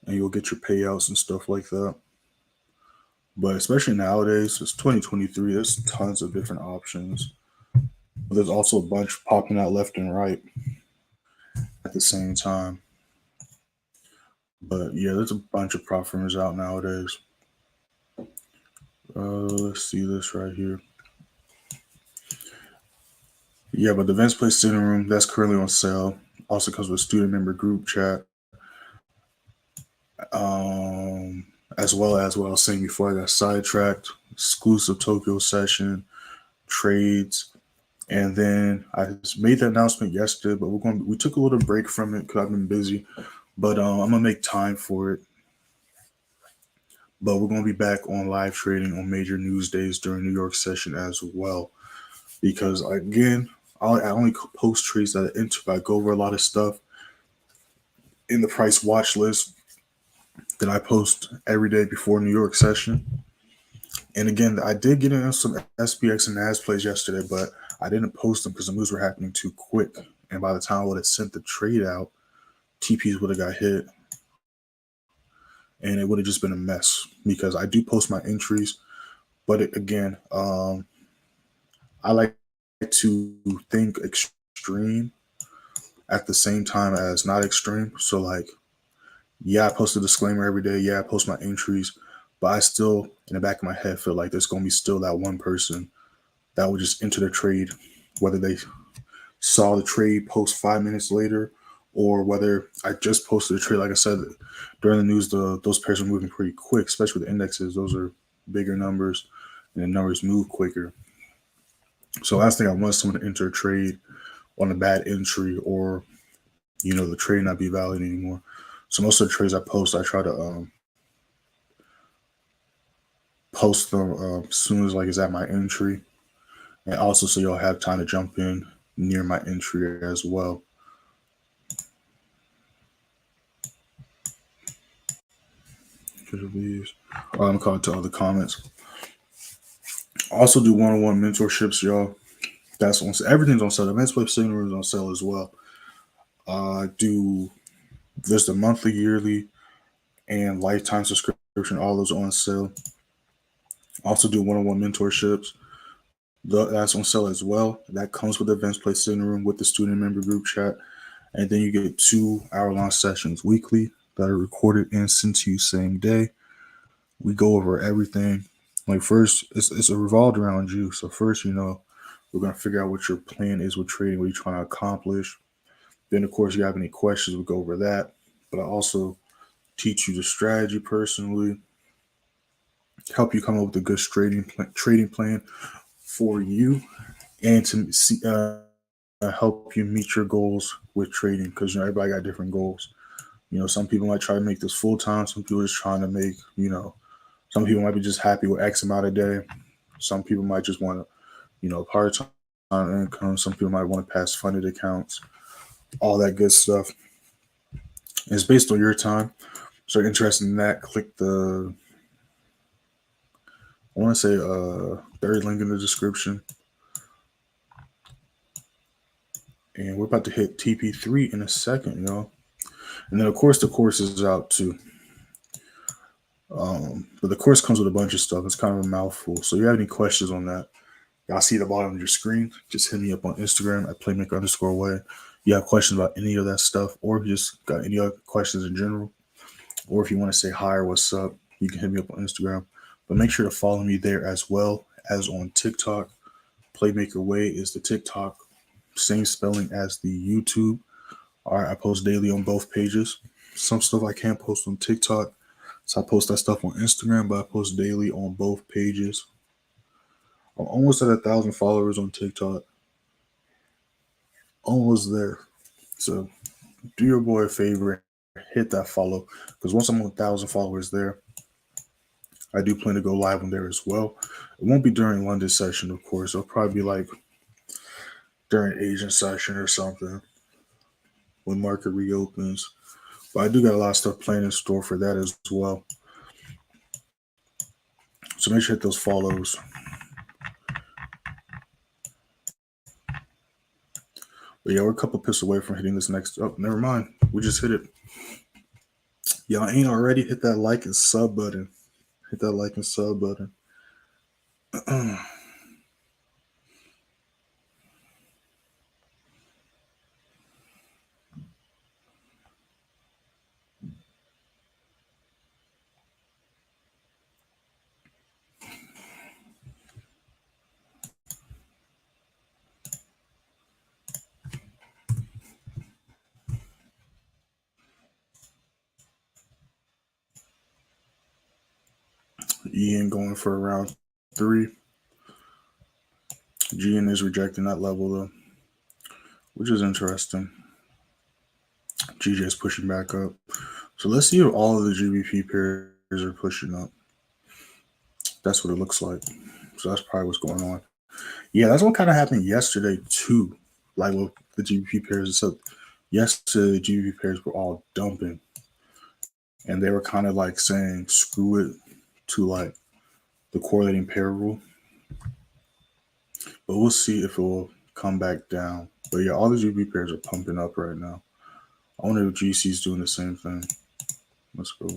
and you'll get your payouts and stuff like that. But especially nowadays, it's 2023. There's tons of different options. But there's also a bunch popping out left and right at the same time. But yeah, there's a bunch of prop firms out nowadays. Let's see this right here. Yeah, but the Events Place Sitting Room, that's currently on sale. Also comes with student member group chat. As well as what I was saying before, I got sidetracked, exclusive Tokyo session, trades, and then I made the announcement yesterday. But we took a little break from it because I've been busy. But I'm gonna make time for it. But we're gonna be back on live trading on major news days during New York session as well. Because again, I only post trades that I enter. I go over a lot of stuff in the price watch list that I post every day before New York session. And again, I did get in some SPX and NAS plays yesterday, but I didn't post them because the moves were happening too quick. And by the time I would have sent the trade out, TPs would have got hit. And it would have just been a mess because I do post my entries. But again, I like to think extreme at the same time as not extreme. So like, yeah, I post a disclaimer every day. Yeah, I post my entries, but I still, in the back of my head, feel like there's going to be still that one person that would just enter the trade, whether they saw the trade post 5 minutes later or whether I just posted a trade. Like I said, during the news, those pairs are moving pretty quick, especially with the indexes. Those are bigger numbers, and the numbers move quicker. So last thing I want is someone to enter a trade on a bad entry or, the trade not be valid anymore. So most of the trades I post, I try to post them as soon as it's at my entry, and also so you'll have time to jump in near my entry as well. I'm calling to other comments. Also do one-on-one mentorships, y'all. That's on everything's on sale. The Events Place Sitting Room is on sale as well. Do there's the monthly, yearly, and lifetime subscription. All those are on sale. Also do one-on-one mentorships. That's on sale as well. That comes with the Events Place Sitting Room with the student member group chat. And then you get 2-hour-long sessions weekly that are recorded and sent to you same day. We go over everything. Like first, it's a revolved around you. So first, we're going to figure out what your plan is with trading, what you're trying to accomplish. Then, of course, if you have any questions, we'll go over that. But I also teach you the strategy personally, help you come up with a good trading plan for you, and to see, help you meet your goals with trading because everybody got different goals. Some people might try to make this full time. Some people are just trying to make, some people might be just happy with X amount a day. Some people might just want to, part time income. Some people might want to pass funded accounts, all that good stuff. It's based on your time. So, interested in that, click the, I want to say, third link in the description. And we're about to hit TP3 in a second, y'all. And then, of course, the course is out too. But the course comes with a bunch of stuff. It's kind of a mouthful. So, if you have any questions on that, y'all see the bottom of your screen. Just hit me up on Instagram at playmaker_way. You have questions about any of that stuff, or if you just got any other questions in general, or if you want to say hi or what's up, you can hit me up on Instagram. But make sure to follow me there as well as on TikTok. Playmaker Way is the TikTok, same spelling as the YouTube. All right, I post daily on both pages. Some stuff I can't post on TikTok, so I post that stuff on Instagram, but I post daily on both pages. I'm almost at 1,000 followers on TikTok. Almost there. So do your boy a favor, hit that follow, because once I'm on 1,000 followers there, I do plan to go live on there as well. It won't be during London session, of course. It'll probably be like during Asian session or something when market reopens. But I do got a lot of stuff planned in store for that as well. So make sure to hit those follows. But yeah, we're a couple pips away from hitting this next. Oh, never mind. We just hit it. Y'all ain't already, hit that like and sub button. Hit that like and sub button. Ian going for around 3. GN is rejecting that level though, which is interesting. GJ is pushing back up. So let's see if all of the GBP pairs are pushing up. That's what it looks like. So that's probably what's going on. Yeah, that's what kind of happened yesterday too. Like with the GBP pairs. So yesterday the GBP pairs were all dumping. And they were kind of like saying screw it to like the correlating pair rule. But we'll see if it will come back down. But yeah, all the GBP pairs are pumping up right now. I wonder if GC is doing the same thing. Let's go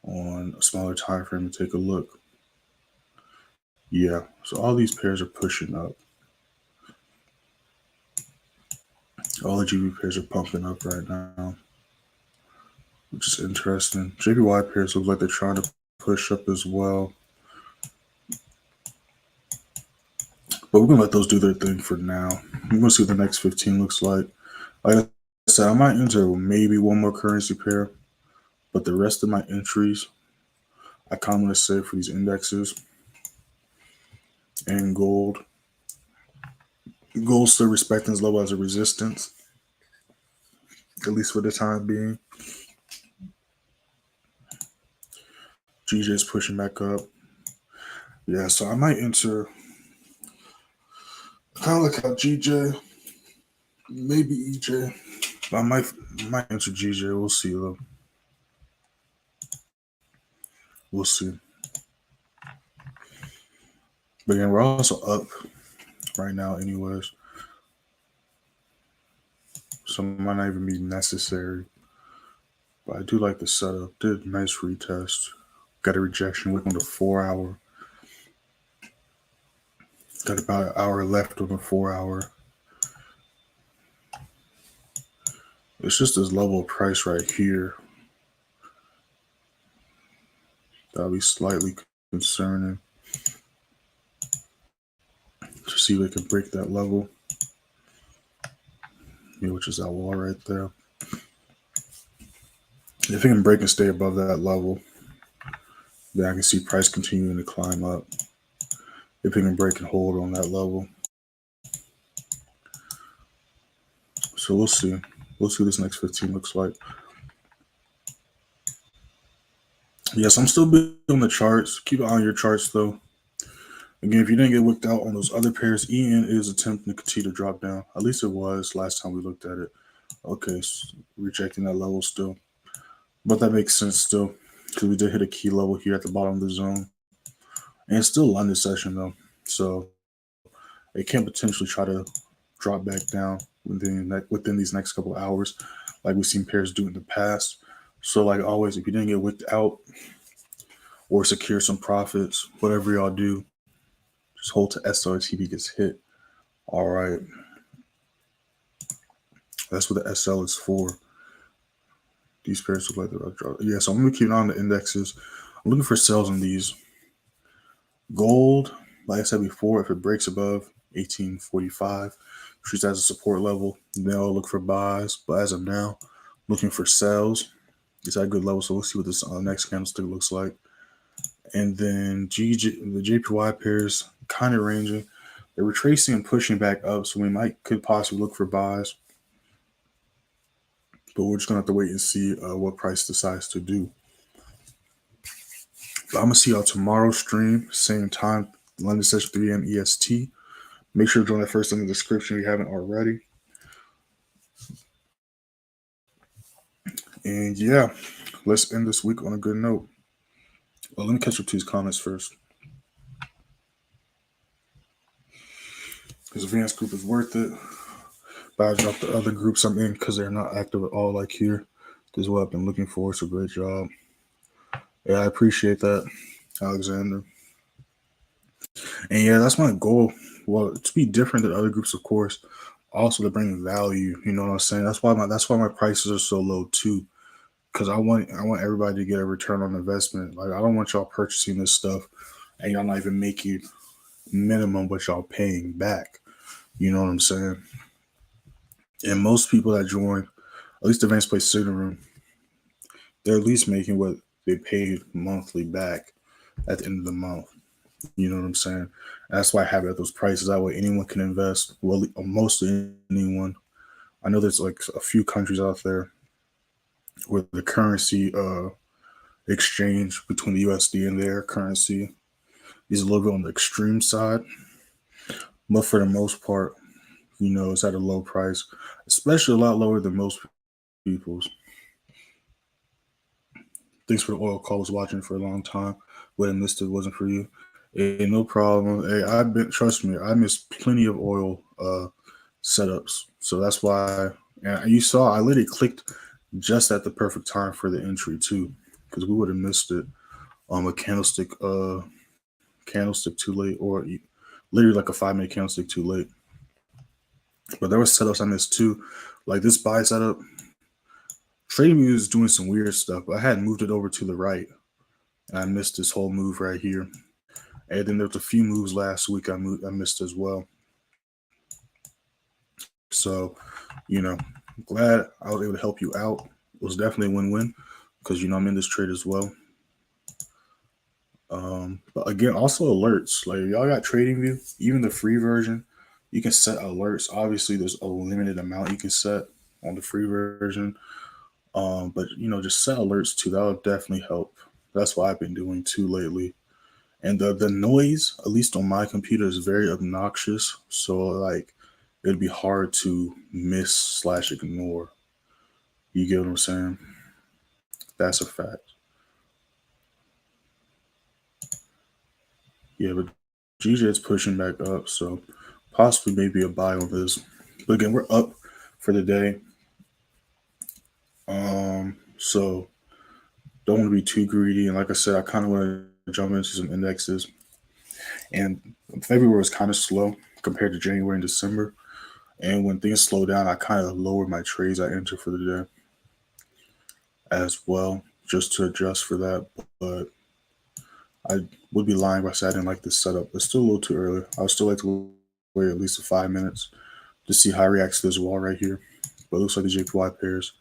on a smaller time frame and take a look. Yeah, so all these pairs are pushing up. All the GB pairs are pumping up right now, which is interesting. JPY pairs look like they're trying to push up as well. But we're going to let those do their thing for now. We're going to see what the next 15 looks like. Like I said, I might enter maybe one more currency pair, but the rest of my entries, I kind of want to save for these indexes and gold. Gold still respecting its level as a resistance, at least for the time being. GJ is pushing back up. Yeah, so I might enter kind of like how GJ, maybe EJ. I might enter GJ. We'll see though. We'll see. But again, we're also up right now, anyways. So it might not even be necessary. But I do like the setup. Did a nice retest. Got a rejection. Went on the 4 hour. Got about an hour left on the 4 hour. It's just this level of price right here. That'll be slightly concerning. To see if they can break that level. Yeah, which is that wall right there. If it can break and stay above that level, then I can see price continuing to climb up. If it can break and hold on that level. So we'll see. We'll see what this next 15 looks like. Yes, I'm still big on the charts. Keep an eye on your charts though. Again, if you didn't get wicked out on those other pairs, EN is attempting to continue to drop down. At least it was last time we looked at it. Okay, so rejecting that level still. But that makes sense still, because we did hit a key level here at the bottom of the zone. And it's still London session though. So it can potentially try to drop back down within these next couple of hours, like we've seen pairs do in the past. So like always, if you didn't get wicked out or secure some profits, whatever y'all do, just hold to SRTB gets hit. All right. That's what the SL is for. These pairs look like they're drop. Yeah, so I'm going to keep an eye on the indexes. I'm looking for sells on these. Gold, like I said before, if it breaks above 1845, treats as a support level, then I'll look for buys. But as of now, looking for sells. It's at a good level, so we'll see what this next candlestick looks like. And then the JPY pairs kind of ranging. They're retracing and pushing back up, so we could possibly look for buys. But we're just going to have to wait and see what price decides to do. But I'm going to see y'all tomorrow stream, same time, London session 3 a.m. EST. Make sure to join that first in the description if you haven't already. And yeah, let's end this week on a good note. Well, let me catch up to these comments first. This advanced group is worth it. But I dropped the other groups I'm in because they're not active at all like here. This is what I've been looking for. It's a great job. Yeah, I appreciate that, Alexander. And yeah, that's my goal. Well, to be different than other groups, of course. Also to bring value. You know what I'm saying? That's why my prices are so low too. Because I want everybody to get a return on investment. Like I don't want y'all purchasing this stuff and y'all not even making minimum what y'all paying back. You know what I'm saying? And most people that join, at least Advanced Play Signal Room, they're at least making what they paid monthly back at the end of the month. You know what I'm saying? That's why I have it at those prices. That way anyone can invest. Well, mostly anyone. I know there's like a few countries out there where the currency exchange between the USD and their currency is a little bit on the extreme side. But for the most part, it's at a low price, especially a lot lower than most people's. Thanks for the oil call. Was watching for a long time. Would have missed it if it wasn't for you. Hey, no problem. Hey, trust me, I missed plenty of oil setups. So that's why, and you saw I literally clicked just at the perfect time for the entry too, because we would have missed it. A candlestick too late, or literally like a 5 minute candlestick too late. But there were setups I missed too, like this buy setup. TradingView is doing some weird stuff, but I had moved it over to the right, and I missed this whole move right here. And then there's a few moves last week I missed as well. So, glad I was able to help you out. It was definitely a win-win because I'm in this trade as well. But again, also alerts. Like y'all got TradingView, even the free version, you can set alerts. Obviously, there's a limited amount you can set on the free version. But just set alerts too. That would definitely help. That's what I've been doing too lately. And the noise, at least on my computer, is very obnoxious. So like it'd be hard to miss/ignore. You get what I'm saying? That's a fact. Yeah, but GJ's pushing back up, so possibly maybe a buy on this. But again, we're up for the day. So don't want to be too greedy. And like I said, I kind of want to jump into some indexes. And February was kind of slow compared to January and December. And when things slow down, I kind of lower my trades I enter for the day as well, just to adjust for that. But I would be lying if I said I didn't like this setup. It's still a little too early. I would still like to wait at least 5 minutes to see how it reacts to this wall right here. But it looks like the JPY pairs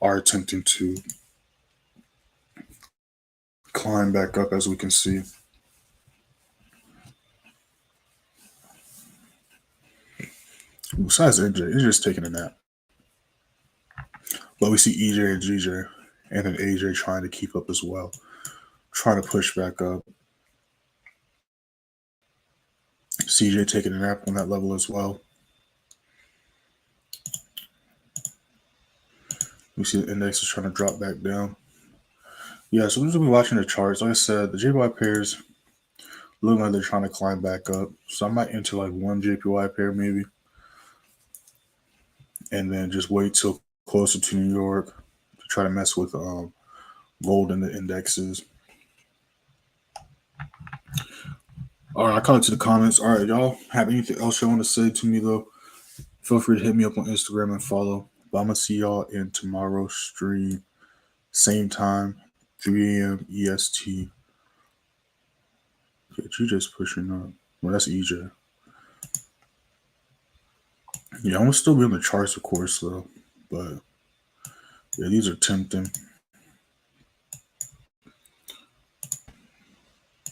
are attempting to climb back up, as we can see. Besides NJ, it's just taking a nap. But we see EJ and GJ and then AJ trying to keep up as well, trying to push back up. CJ taking a nap on that level as well. We see the index is trying to drop back down. Yeah, so we're just going to be watching the charts. Like I said, the JPY pairs look like they're trying to climb back up. So I might enter like one JPY pair maybe. And then just wait till closer to New York to try to mess with gold in the indexes. All right, I call it to the comments. All right, y'all have anything else you want to say to me, though? Feel free to hit me up on Instagram and follow. But I'm going to see y'all in tomorrow's stream. Same time, 3 a.m. EST. Yeah, GJ's pushing up. Well, that's EJ. Yeah, I'm going to still be on the charts, of course, though. But, yeah, these are tempting.